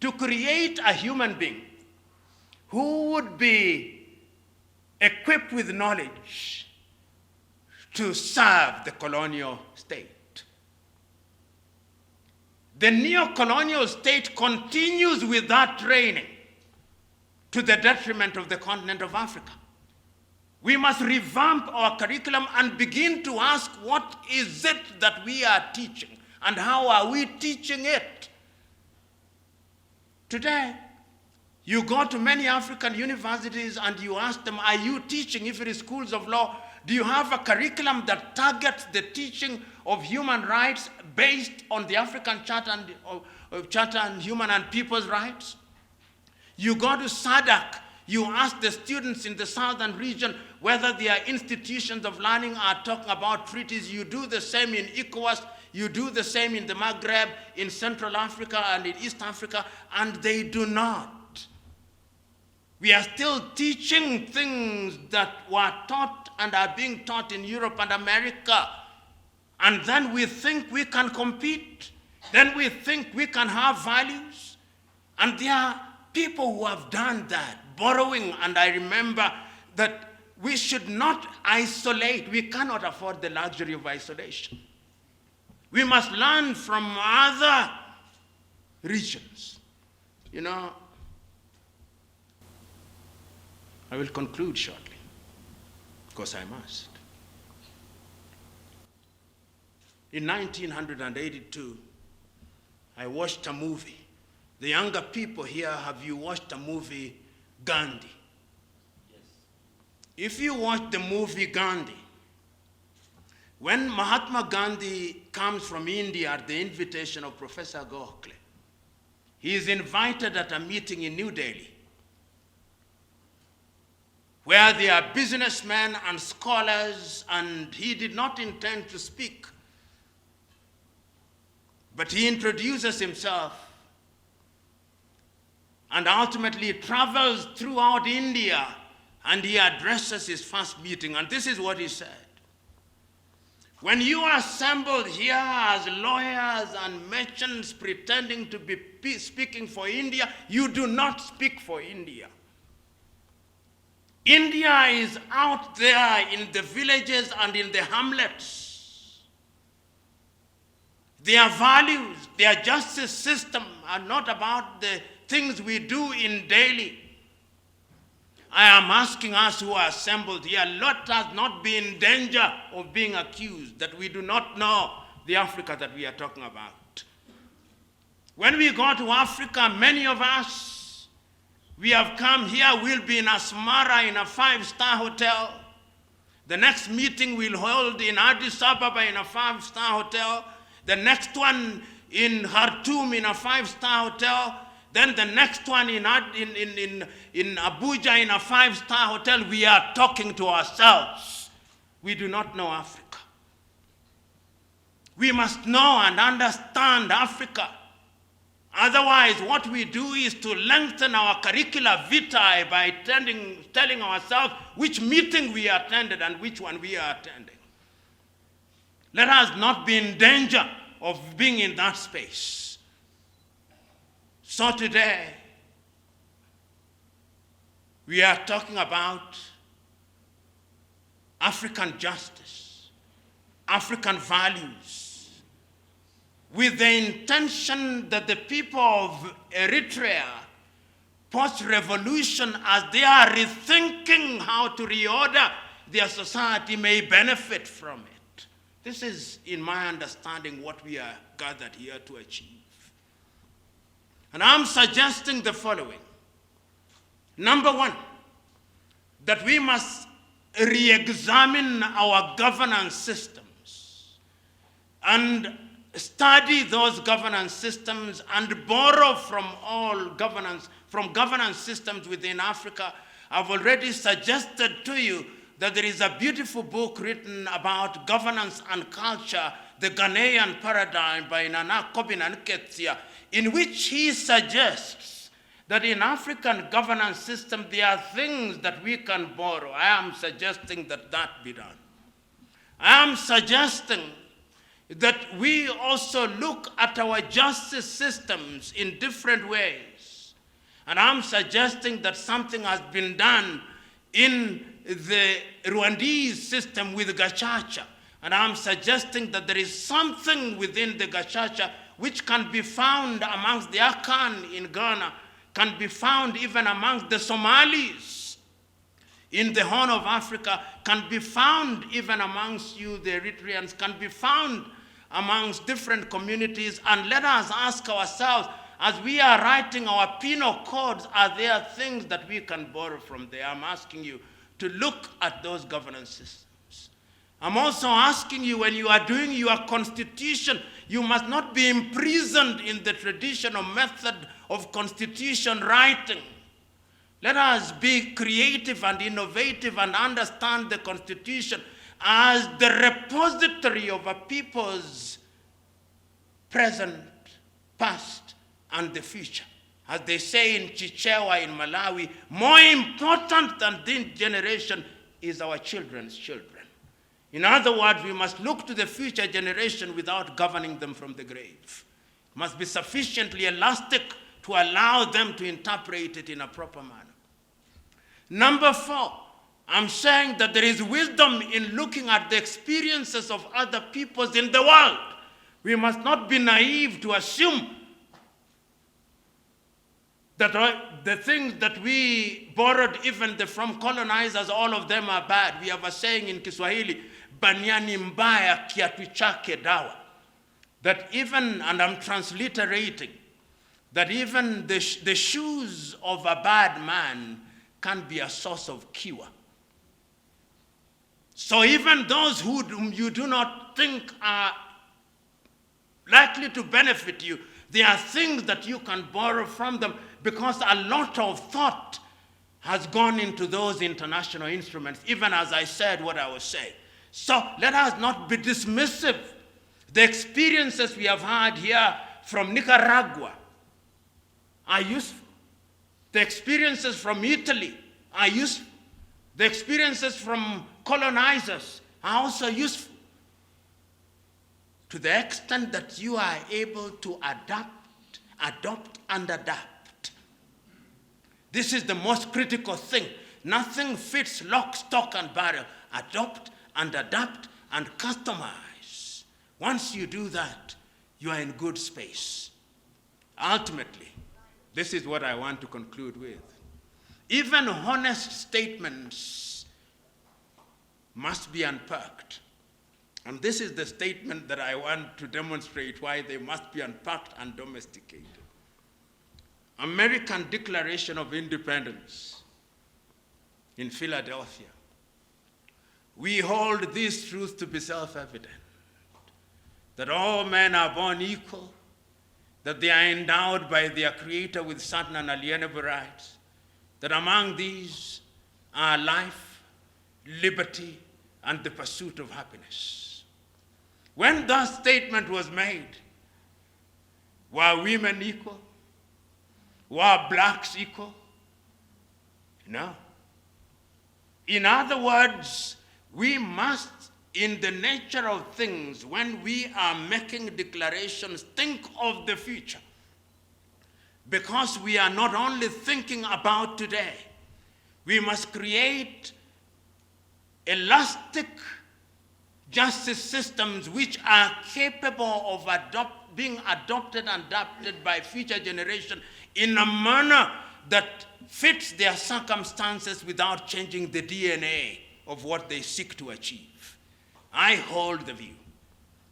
To create a human being who would be equipped with knowledge to serve the colonial state. The neo-colonial state continues with that training to the detriment of the continent of Africa. We must revamp our curriculum and begin to ask, what is it that we are teaching and how are we teaching it? Today, you go to many African universities and you ask them, are you teaching, if it is schools of law, do you have a curriculum that targets the teaching of human rights based on the African Charter and Human and People's Rights? You go to SADC, you ask the students in the southern region whether their institutions of learning are talking about treaties. You do the same in ECOWAS, you do the same in the Maghreb, in Central Africa and in East Africa, and they do not. We are still teaching things that were taught and are being taught in Europe and America. And then we think we can compete. Then we think we can have values. And there are people who have done that, borrowing. And I remember that we should not isolate. We cannot afford the luxury of isolation. We must learn from other regions. You know, I will conclude shortly, because I must. in 1982, I watched a movie. The younger people here, have you watched a movie, Gandhi? Yes. If you watch the movie Gandhi, when Mahatma Gandhi comes from India at the invitation of Professor Gokhale, he is invited at a meeting in New Delhi, where there are businessmen and scholars, and he did not intend to speak. But he introduces himself and ultimately travels throughout India, and he addresses his first meeting, and this is what he said. When you are assembled here as lawyers and merchants pretending to be speaking for India, you do not speak for India. India is out there in the villages and in the hamlets. Their values, their justice system are not about the things we do in daily. I am asking us who are assembled here, let us not be in danger of being accused that we do not know the Africa that we are talking about. When we go to Africa, many of us, we have come here, we'll be in Asmara in a 5-star hotel. The next meeting we'll hold in Addis Ababa in a 5-star hotel. The next one in Khartoum in a 5-star hotel. Then the next one in Abuja in a 5-star hotel. We are talking to ourselves. We do not know Africa. We must know and understand Africa. Otherwise, what we do is to lengthen our curricula vitae by telling ourselves which meeting we attended and which one we are attending. Let us not be in danger of being in that space. So today, we are talking about African justice, African values, with the intention that the people of Eritrea, post-revolution, as they are rethinking how to reorder their society, may benefit from it. This is, in my understanding, what we are gathered here to achieve. And I'm suggesting the following. Number one, that we must re-examine our governance systems and study those governance systems and borrow from governance systems within Africa. I've already suggested to you that there is a beautiful book written about governance and culture, The Ghanaian Paradigm by Nana Kobina Nketsia, in which he suggests that in African governance system there are things that we can borrow. I am suggesting that that be done. I am suggesting that we also look at our justice systems in different ways. And I'm suggesting that something has been done in the Rwandese system with Gacaca. And I'm suggesting that there is something within the Gacaca which can be found amongst the Arkan in Ghana, can be found even amongst the Somalis in the Horn of Africa, can be found even amongst you, the Eritreans, can be found amongst different communities. And let us ask ourselves, as we are writing our penal codes, are there things that we can borrow from there? I'm asking you to look at those governance systems. I'm also asking you, when you are doing your constitution, you must not be imprisoned in the traditional method of constitution writing. Let us be creative and innovative and understand the Constitution as the repository of a people's present, past, and the future. As they say in Chichewa in Malawi, more important than this generation is our children's children. In other words, we must look to the future generation without governing them from the grave. It must be sufficiently elastic to allow them to interpret it in a proper manner. Number 4, I'm saying that there is wisdom in looking at the experiences of other peoples in the world. We must not be naive to assume that the things that we borrowed even from colonizers, all of them are bad. We have a saying in Kiswahili, baniani mbaya kiatu chake dawa. that even, and I'm transliterating, that even the shoes of a bad man can be a source of cure. So even those whom you do not think are likely to benefit you, there are things that you can borrow from them because a lot of thought has gone into those international instruments, even as I said what I was saying. So let us not be dismissive. The experiences we have had here from Nicaragua are useful. The experiences from Italy are useful. The experiences from colonizers are also useful. To the extent that you are able to adopt and adapt. This is the most critical thing. Nothing fits lock, stock, and barrel. Adopt and adapt and customize. Once you do that, you are in good space. Ultimately, this is what I want to conclude with. Even honest statements must be unpacked. And this is the statement that I want to demonstrate why they must be unpacked and domesticated. American Declaration of Independence in Philadelphia. We hold this truth to be self-evident, that all men are born equal, that they are endowed by their Creator with certain unalienable rights, that among these are life, liberty, and the pursuit of happiness. When that statement was made, were women equal? Were blacks equal? No. In other words, we must, in the nature of things, when we are making declarations, think of the future. Because we are not only thinking about today, we must create elastic justice systems which are capable of being adopted and adapted by future generations in a manner that fits their circumstances without changing the DNA of what they seek to achieve. I hold the view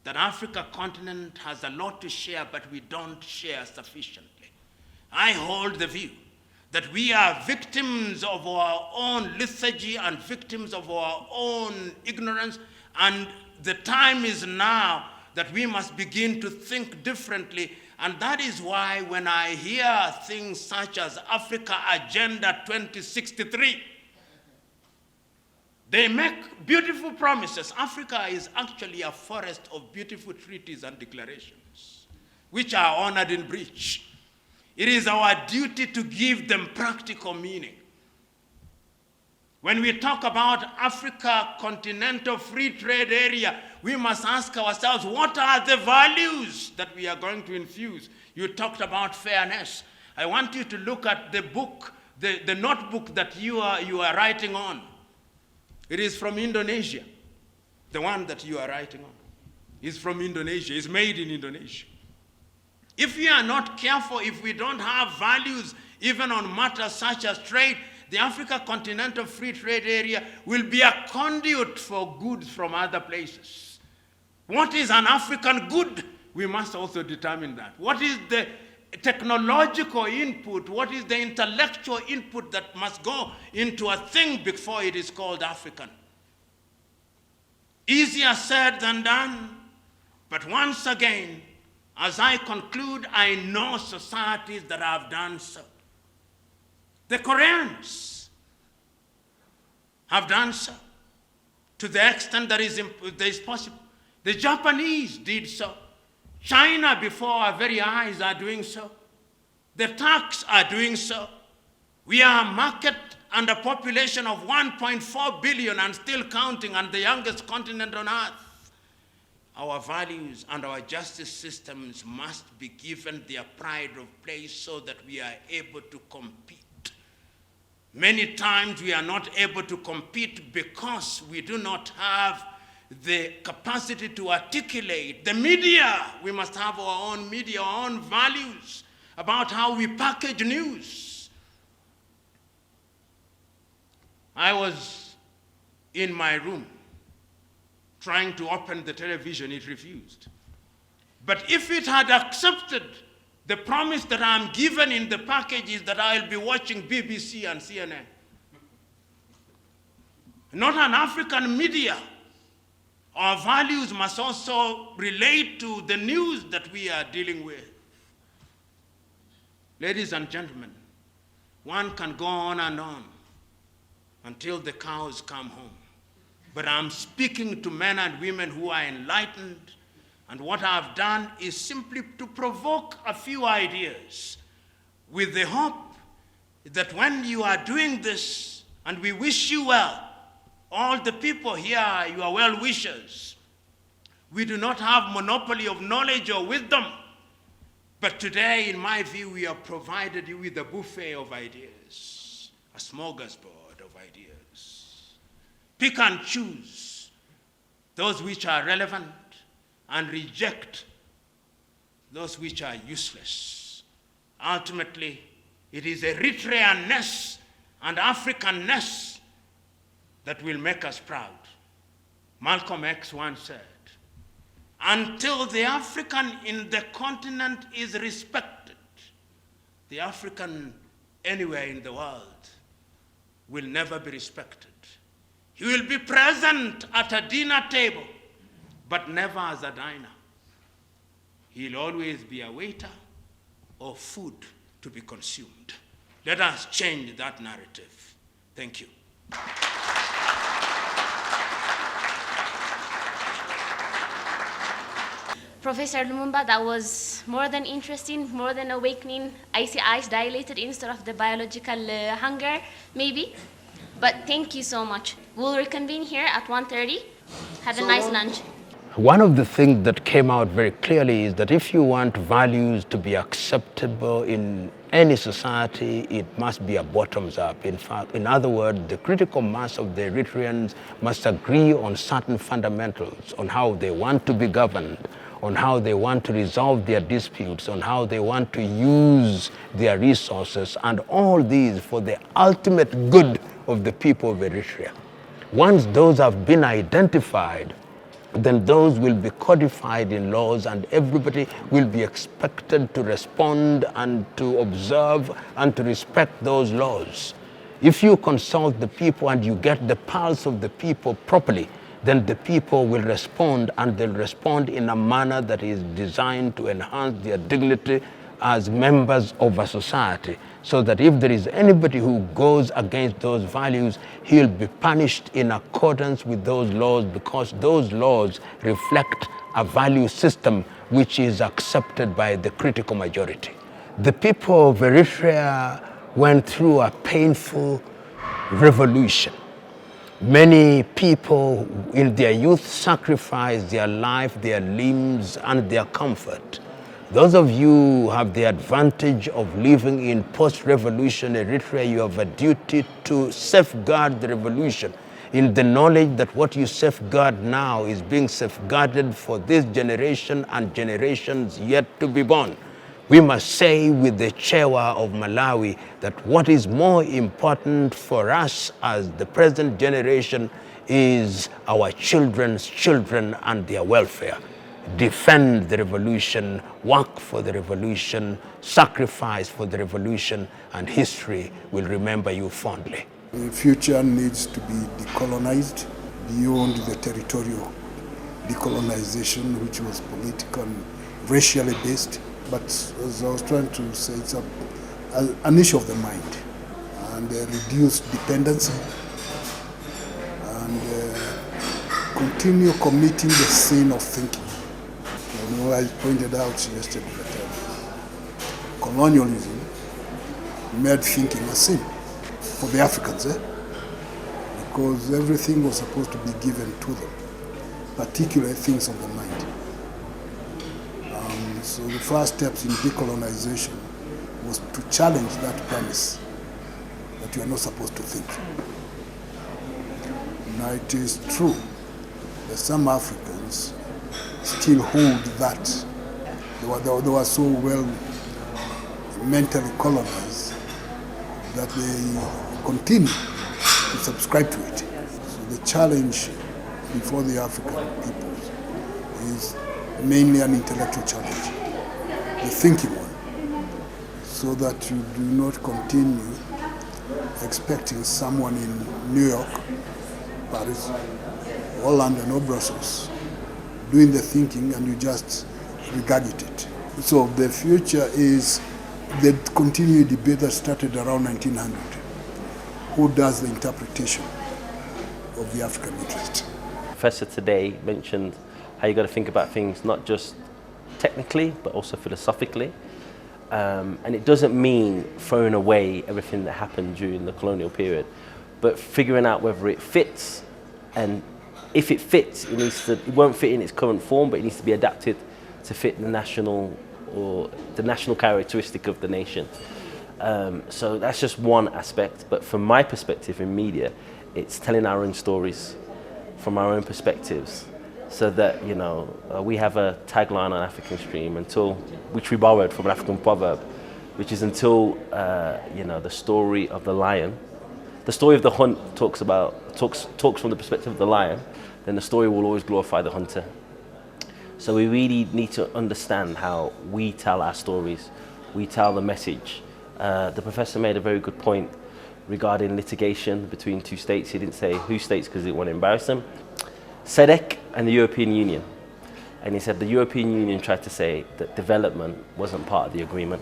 that Africa continent has a lot to share, but we don't share sufficiently. I hold the view that we are victims of our own lethargy and victims of our own ignorance, and the time is now that we must begin to think differently. And that is why when I hear things such as Africa Agenda 2063, they make beautiful promises. Africa is actually a forest of beautiful treaties and declarations, which are honored in breach. It is our duty to give them practical meaning. When we talk about Africa Continental Free Trade Area, we must ask ourselves, what are the values that we are going to infuse? You talked about fairness. I want you to look at the book, the notebook that you are writing on. It is from Indonesia. The one that you are writing on is from Indonesia. It's made in Indonesia. If we are not careful, if we don't have values, even on matters such as trade, the Africa Continental Free Trade Area will be a conduit for goods from other places. What is an African good? We must also determine that. What is the technological input? What is the intellectual input that must go into a thing before it is called African? Easier said than done, but once again, as I conclude, I know societies that have done so. The Koreans have done so to the extent that is possible. The Japanese did so. China, before our very eyes, are doing so. The Turks are doing so. We are a market and a population of 1.4 billion and still counting, and the youngest continent on earth. Our values and our justice systems must be given their pride of place so that we are able to compete. Many times we are not able to compete because we do not have the capacity to articulate. The media, we must have our own media, our own values about how we package news. I was in my room trying to open the television, it refused. But if it had accepted the promise that I'm given in the package is that I'll be watching BBC and CNN, not an African media, our values must also relate to the news that we are dealing with. Ladies and gentlemen, one can go on and on until the cows come home. But I'm speaking to men and women who are enlightened, and what I've done is simply to provoke a few ideas with the hope that when you are doing this, and we wish you well, all the people here are your well-wishers. We do not have monopoly of knowledge or wisdom, but today, in my view, we have provided you with a buffet of ideas, a smorgasbord of ideas. Pick and choose those which are relevant and reject those which are useless. Ultimately, it is Eritrean-ness and African-ness that will make us proud. Malcolm X once said, until the African in the continent is respected, the African anywhere in the world will never be respected. He will be present at a dinner table, but never as a diner. He'll always be a waiter or food to be consumed. Let us change that narrative. Thank you. Professor Lumumba, that was more than interesting, more than awakening. I see eyes dilated instead of the biological hunger, maybe. But thank you so much. We'll reconvene here at 1:30. Have a nice lunch. One of the things that came out very clearly is that if you want values to be acceptable in any society, it must be a bottoms up. In fact, in other words, the critical mass of the Eritreans must agree on certain fundamentals, on how they want to be governed, on how they want to resolve their disputes, on how they want to use their resources, and all these for the ultimate good of the people of Eritrea. Once those have been identified, then those will be codified in laws, and everybody will be expected to respond and to observe and to respect those laws. If you consult the people and you get the pulse of the people properly, then the people will respond, and they'll respond in a manner that is designed to enhance their dignity as members of a society, so that if there is anybody who goes against those values, he'll be punished in accordance with those laws, because those laws reflect a value system which is accepted by the critical majority. The people of Eritrea went through a painful revolution. Many people in their youth sacrificed their life, their limbs, and their comfort. Those of you who have the advantage of living in post-revolution Eritrea, you have a duty to safeguard the revolution in the knowledge that what you safeguard now is being safeguarded for this generation and generations yet to be born. We must say with the Chewa of Malawi that what is more important for us as the present generation is our children's children and their welfare. Defend the revolution, work for the revolution, sacrifice for the revolution, and history will remember you fondly. The future needs to be decolonized beyond the territorial decolonization, which was political and racially based. But as I was trying to say, it's an issue of the mind and reduced dependency and continue committing the sin of thinking. You know, I pointed out yesterday that colonialism made thinking a sin for the Africans, because everything was supposed to be given to them, particularly things of the mind. So the first steps in decolonization was to challenge that premise that you are not supposed to think. Now it is true that some Africans still hold that. They were so well mentally colonized that they continue to subscribe to it. So the challenge before the African peoples is mainly an intellectual challenge, the thinking one, so that you do not continue expecting someone in New York, Paris, or London or Brussels doing the thinking and you just regurgitate. So the future is the continued debate that started around 1900. Who does the interpretation of the African interest? Professor today mentioned how you got to think about things not just technically but also philosophically, and it doesn't mean throwing away everything that happened during the colonial period, but figuring out whether it fits, and if it fits, it won't fit in its current form, but it needs to be adapted to fit the national characteristic of the nation. So that's just one aspect, but from my perspective in media, it's telling our own stories from our own perspectives, so that we have a tagline on African Stream which we borrowed from an African proverb, which is until the story of the lion, the story of the hunt talks from the perspective of the lion, then the story will always glorify the hunter. So we really need to understand how we tell our stories, we tell the message. The professor made a very good point regarding litigation between two states. He didn't say whose states because he didn't want to embarrass them. SEDEC and the European Union. And he said the European Union tried to say that development wasn't part of the agreement.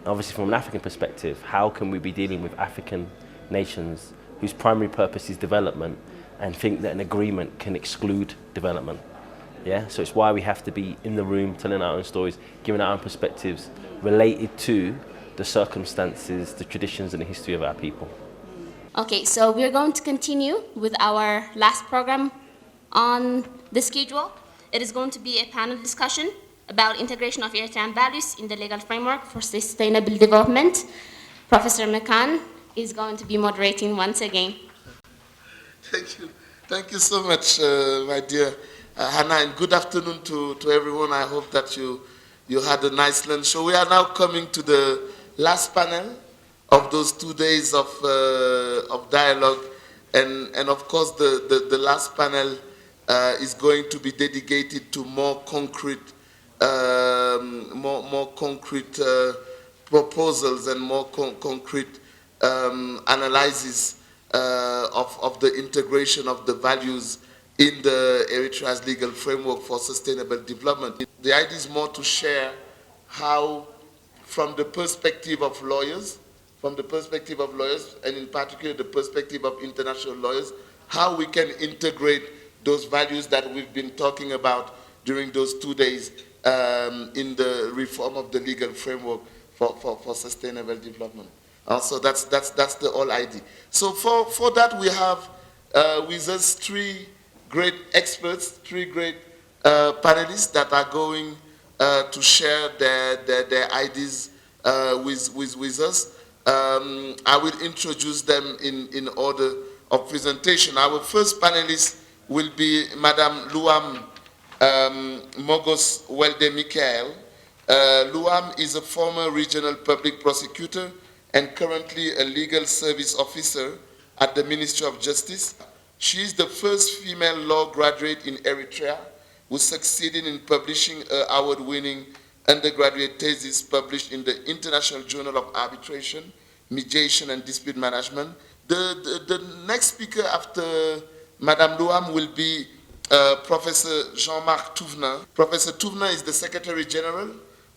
And obviously from an African perspective, how can we be dealing with African nations whose primary purpose is development and think that an agreement can exclude development? Yeah, so it's why we have to be in the room, telling our own stories, giving our own perspectives related to the circumstances, the traditions and the history of our people. Okay, so we're going to continue with our last program on the schedule. It is going to be a panel discussion about integration of Eritrean values in the legal framework for sustainable development. Professor Mekan is going to be moderating once again. Thank you. Thank you so much, my dear Hannah, and good afternoon to everyone. I hope that you had a nice lunch. So we are now coming to the last panel of those 2 days of dialogue, and of course the last panel is going to be dedicated to more concrete proposals and more concrete analysis of the integration of the values in the Eritrea's legal framework for sustainable development. The idea is more to share how, from the perspective of lawyers, and in particular the perspective of international lawyers, how we can integrate those values that we've been talking about during those 2 days in the reform of the legal framework for sustainable development. Also, that's the whole idea. So for that, we have with us three great experts, three great panelists that are going to share their ideas with us. I will introduce them in order of presentation. Our first panelist will be Madame Luam Mogos Welde Michael. Luam is a former regional public prosecutor and currently a legal service officer at the Ministry of Justice. She is the first female law graduate in Eritrea who succeeded in publishing her award-winning undergraduate thesis published in the International Journal of Arbitration, Mediation and Dispute Management. The next speaker after Madame Luam will be Professor Jean-Marc Touvenin. Professor Touvenin is the Secretary General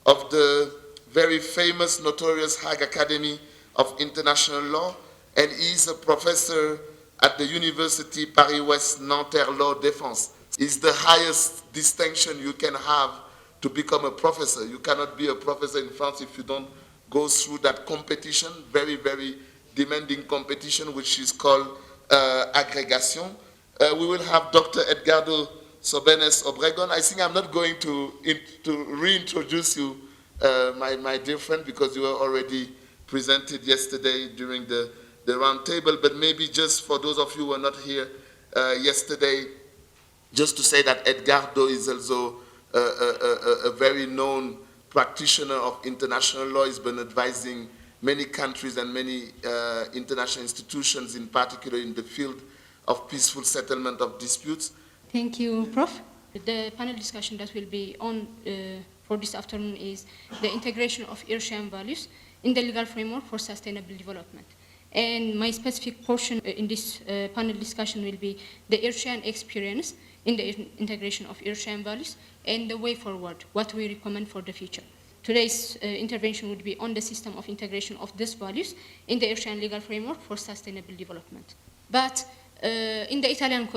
of the very famous, notorious Hague Academy of International Law, and he is a professor at the University Paris-West Nanterre Law Défense. It's the highest distinction you can have to become a professor. You cannot be a professor in France if you don't go through that competition, very, very demanding competition, which is called agrégation. We will have Dr. Edgardo Sobenes Obregon. I think I'm not going to reintroduce you, my dear friend, because you were already presented yesterday during the round table, but maybe just for those of you who were not here yesterday, just to say that Edgardo is also a very known practitioner of international law. He's been advising many countries and many international institutions, in particular in the field of peaceful settlement of disputes. Thank you, Prof. The panel discussion that will be on for this afternoon is the integration of Eritrean values in the legal framework for sustainable development. And my specific portion in this panel discussion will be the Eritrean experience in the integration of Eritrean values and the way forward, what we recommend for the future. Today's intervention would be on the system of integration of these values in the Eritrean legal framework for sustainable development. But in the Italian,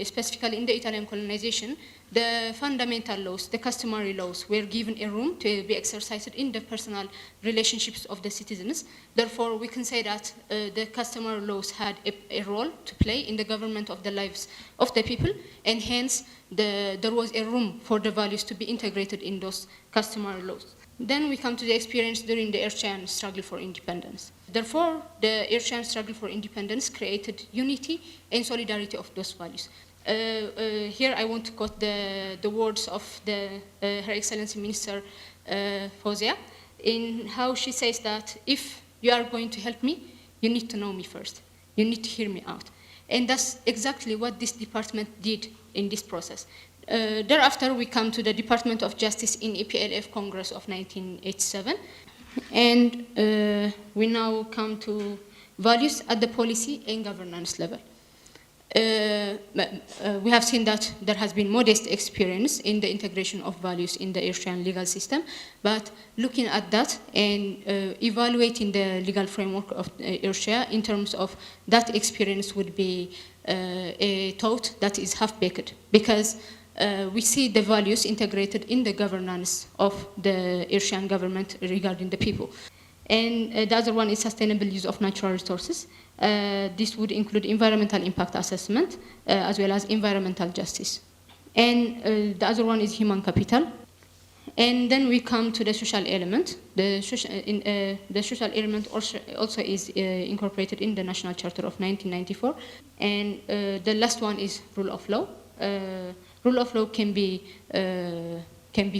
specifically in the Italian colonization, the fundamental laws, the customary laws, were given a room to be exercised in the personal relationships of the citizens. Therefore, we can say that the customary laws had a role to play in the government of the lives of the people, and hence there was a room for the values to be integrated in those customary laws. Then we come to the experience during the Eritrean struggle for independence. Therefore, the Eritrean struggle for independence created unity and solidarity of those values. Here I want to quote the words of Her Excellency Minister Fozia, in how she says that if you are going to help me, you need to know me first. You need to hear me out. And that's exactly what this department did in this process. Thereafter, we come to the Department of Justice in EPLF Congress of 1987. And we now come to values at the policy and governance level. We have seen that there has been modest experience in the integration of values in the Eritrean legal system, but looking at that and evaluating the legal framework of Eritrea in terms of that experience would be a thought that is half-baked, because we see the values integrated in the governance of the Eritrean government regarding the people. And the other one is sustainable use of natural resources. This would include environmental impact assessment as well as environmental justice. And the other one is human capital. And then we come to the social element. The social element also is incorporated in the National Charter of 1994. And the last one is rule of law. Rule of law can be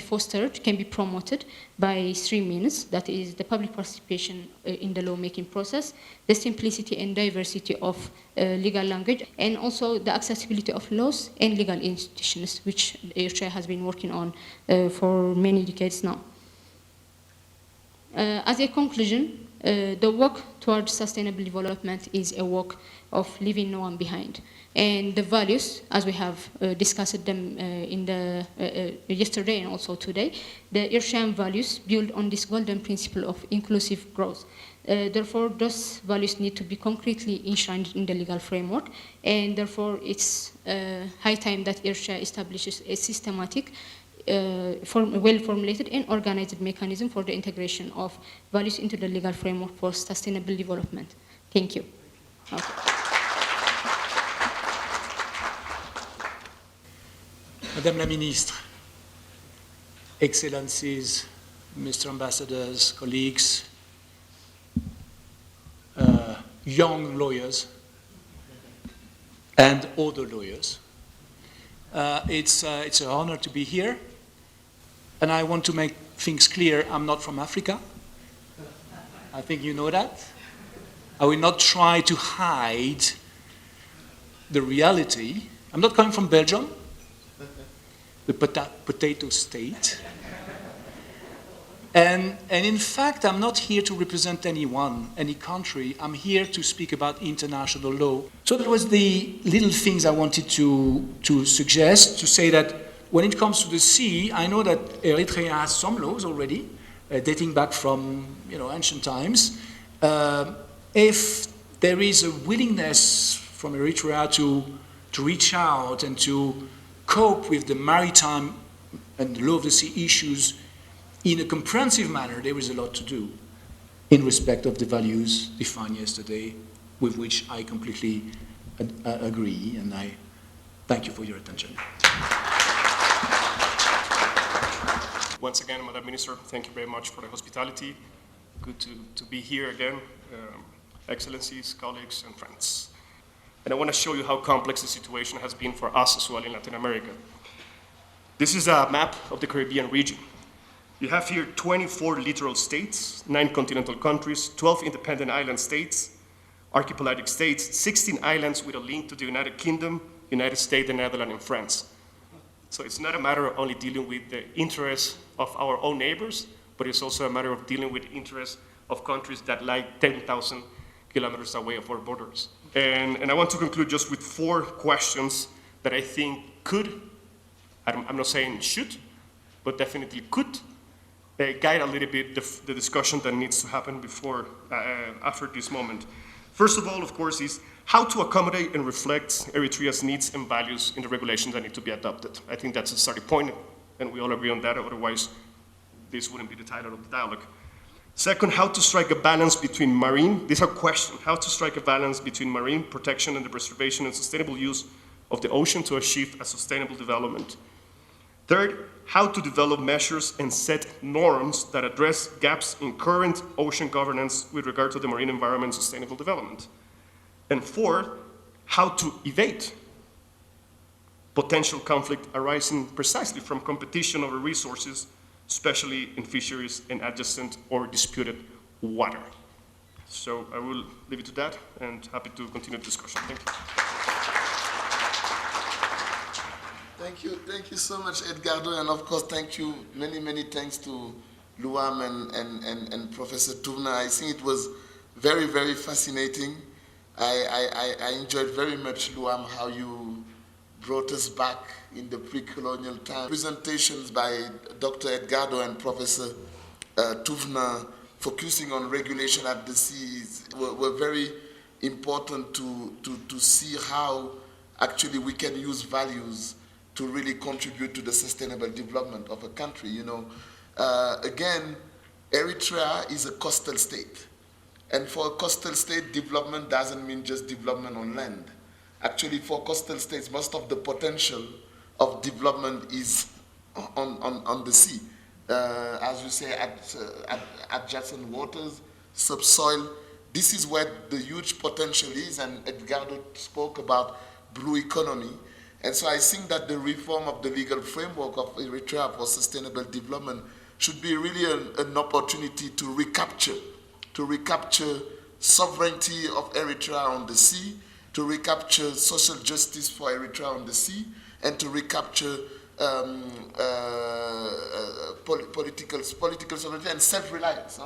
fostered, can be promoted by three means. That is the public participation in the lawmaking process, the simplicity and diversity of legal language, and also the accessibility of laws and legal institutions, which Eritrea has been working on for many decades now. As a conclusion, the work towards sustainable development is a work of leaving no one behind. And the values, as we have discussed them in the yesterday and also today, the Eritrean values build on this golden principle of inclusive growth. Therefore, those values need to be concretely enshrined in the legal framework, and therefore it's high time that Eritrea establishes a systematic, well-formulated and organized mechanism for the integration of values into the legal framework for sustainable development. Thank you. Okay. Madame la Ministre, Excellencies, Mr. Ambassadors, colleagues, young lawyers, and older lawyers, it's an honor to be here, and I want to make things clear. I'm not from Africa. I think you know that. I will not try to hide the reality. I'm not coming from Belgium, the potato state. And in fact, I'm not here to represent anyone, any country. I'm here to speak about international law. So that was the little things I wanted to suggest, to say that when it comes to the sea, I know that Eritrea has some laws already, dating back from ancient times. If there is a willingness from Eritrea to reach out and to cope with the maritime and law of the sea issues in a comprehensive manner, there is a lot to do in respect of the values defined yesterday, with which I completely agree, and I thank you for your attention. Once again, Madam Minister, thank you very much for the hospitality. Good to be here again, Excellencies, colleagues, and friends. And I want to show you how complex the situation has been for us as well in Latin America. This is a map of the Caribbean region. You have here 24 littoral states, 9 continental countries, 12 independent island states, archipelagic states, 16 islands with a link to the United Kingdom, United States, the Netherlands, and France. So it's not a matter of only dealing with the interests of our own neighbors, but it's also a matter of dealing with the interests of countries that lie 10,000 kilometers away of our borders. And I want to conclude just with 4 questions that I think could, I'm not saying should, but definitely could guide a little bit the discussion that needs to happen before, after this moment. First of all, of course, is how to accommodate and reflect Eritrea's needs and values in the regulations that need to be adopted. I think that's a starting point, and we all agree on that, otherwise this wouldn't be the title of the dialogue. Second, how to strike a balance between marine, these are questions, how to strike a balance between marine protection and the preservation and sustainable use of the ocean to achieve a sustainable development. Third, how to develop measures and set norms that address gaps in current ocean governance with regard to the marine environment and sustainable development. And fourth, how to evade potential conflict arising precisely from competition over resources, especially in fisheries and adjacent or disputed water. So I will leave it to that and happy to continue the discussion. Thank you. Thank you so much, Edgardo, and of course, thank you, many thanks to Luam and Professor Tuvna. I think it was very, very fascinating. I enjoyed very much, Luam, how you brought us back in the pre-colonial time. Presentations by Dr. Edgardo and Professor Tuvna focusing on regulation at the seas were very important to see how actually we can use values to really contribute to the sustainable development of a country. You know, again, Eritrea is a coastal state. And for a coastal state, development doesn't mean just development on land. Actually, for coastal states, most of the potential of development is on the sea. As you say, adjacent waters, subsoil. This is where the huge potential is, and Edgardo spoke about blue economy. And so I think that the reform of the legal framework of Eritrea for sustainable development should be really an opportunity to recapture sovereignty of Eritrea on the sea, to recapture social justice for Eritrea on the sea, and to recapture political sovereignty and self-reliance,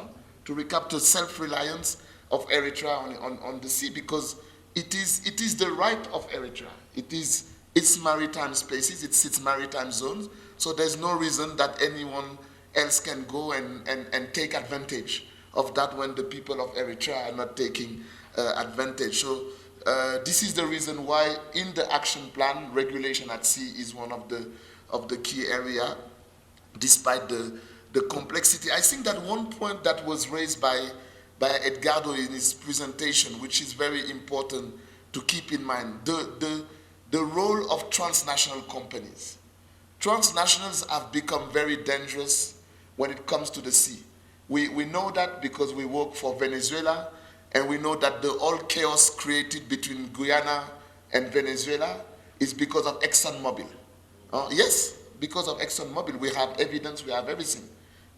to recapture self-reliance of Eritrea on the sea, because it is the right of Eritrea. It is its maritime spaces, it's its maritime zones, so there's no reason that anyone else can go and take advantage of that when the people of Eritrea are not taking advantage. So this is the reason why in the action plan, regulation at sea is one of the key area, despite the complexity. I think that one point that was raised by Edgardo in his presentation, which is very important to keep in mind, the role of transnational companies. Transnationals have become very dangerous when it comes to the sea. We know that because we work for Venezuela, and we know that the whole chaos created between Guyana and Venezuela is because of ExxonMobil. Yes, because of ExxonMobil. We have evidence, we have everything.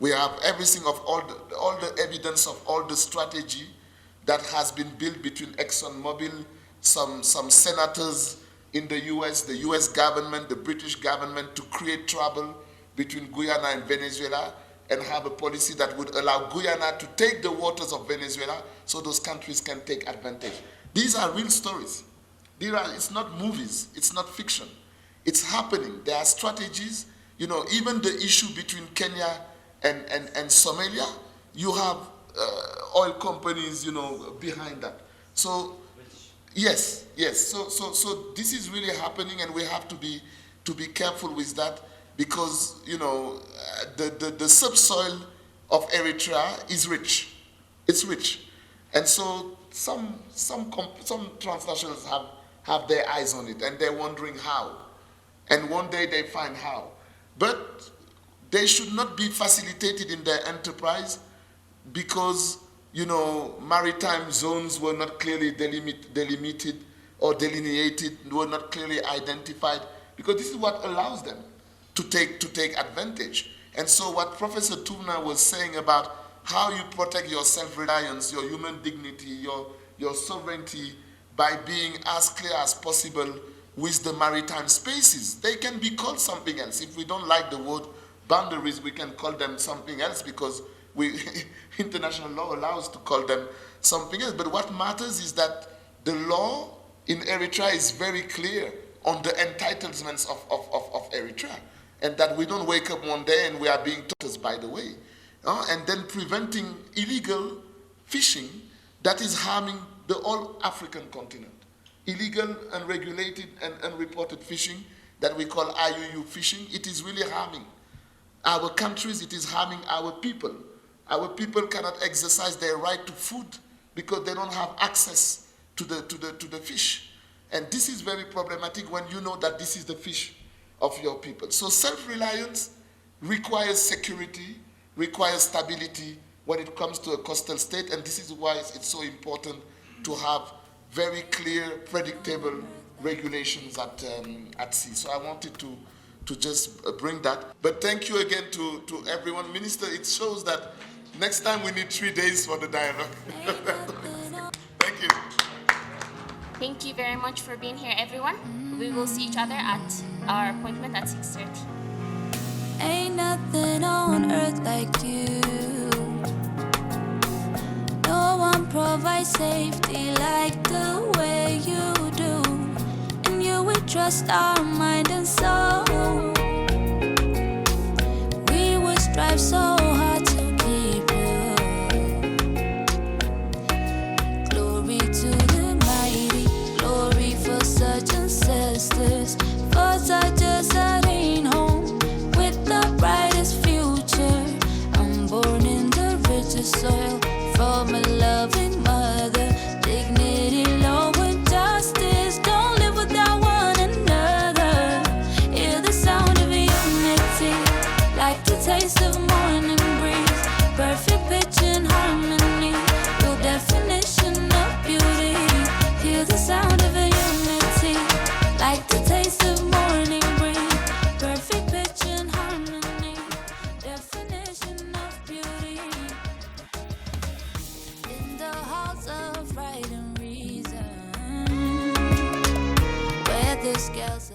We have everything of all the evidence of all the strategy that has been built between ExxonMobil, some senators in the US, the US government, the British government, to create trouble between Guyana and Venezuela and have a policy that would allow Guyana to take the waters of Venezuela so those countries can take advantage. These are real stories. It's not movies, it's not fiction. It's happening. There are strategies. You know, even the issue between Kenya and Somalia, you have oil companies, you know, behind that. So, yes. So this is really happening, and we have to be careful with that, because, you know, the subsoil of Eritrea is rich. It's rich, and so some transnationals have their eyes on it, and they're wondering how, and one day they find how, but they should not be facilitated in their enterprise because, you know, maritime zones were not clearly delimited or delineated, were not clearly identified, because this is what allows them to take advantage. And so what Professor Tuvna was saying about how you protect your self-reliance, your human dignity, your sovereignty, by being as clear as possible with the maritime spaces. They can be called something else. If we don't like the word boundaries, we can call them something else because international law allows to call them something else. But what matters is that the law in Eritrea is very clear on the entitlements of Eritrea, and that we don't wake up one day and we are being taught, by the way, and then preventing illegal fishing that is harming the whole African continent. Illegal, unregulated, and unreported fishing that we call IUU fishing, it is really harming our countries, it is harming our people. Our people cannot exercise their right to food because they don't have access to the fish. And this is very problematic when you know that this is the fish of your people. So self-reliance requires security, requires stability when it comes to a coastal state, and this is why it's so important to have very clear, predictable regulations at sea. So I wanted to just bring that. But thank you again to everyone. Minister, it shows that next time we need 3 days for the dialogue. Thank you. Thank you very much for being here, everyone. We will see each other at our appointment at 6:30. Ain't nothing on earth like you. No one provides safety like the way you do. In you we trust our mind and soul. We will strive so hard to keep you. Glory to the mighty, glory for such ancestors, for such a serene home with the brightest future. I'm born in the richest soil from a loving mother, dignity, law, and justice. Don't live without one another. Hear the sound of unity, like the taste of morning breeze. Perfect pitch and harmony, your definition of beauty. Hear the sound of unity, like the taste of morning breeze. Perfect pitch and harmony, definition of beauty. In the halls of right and reason, where the scales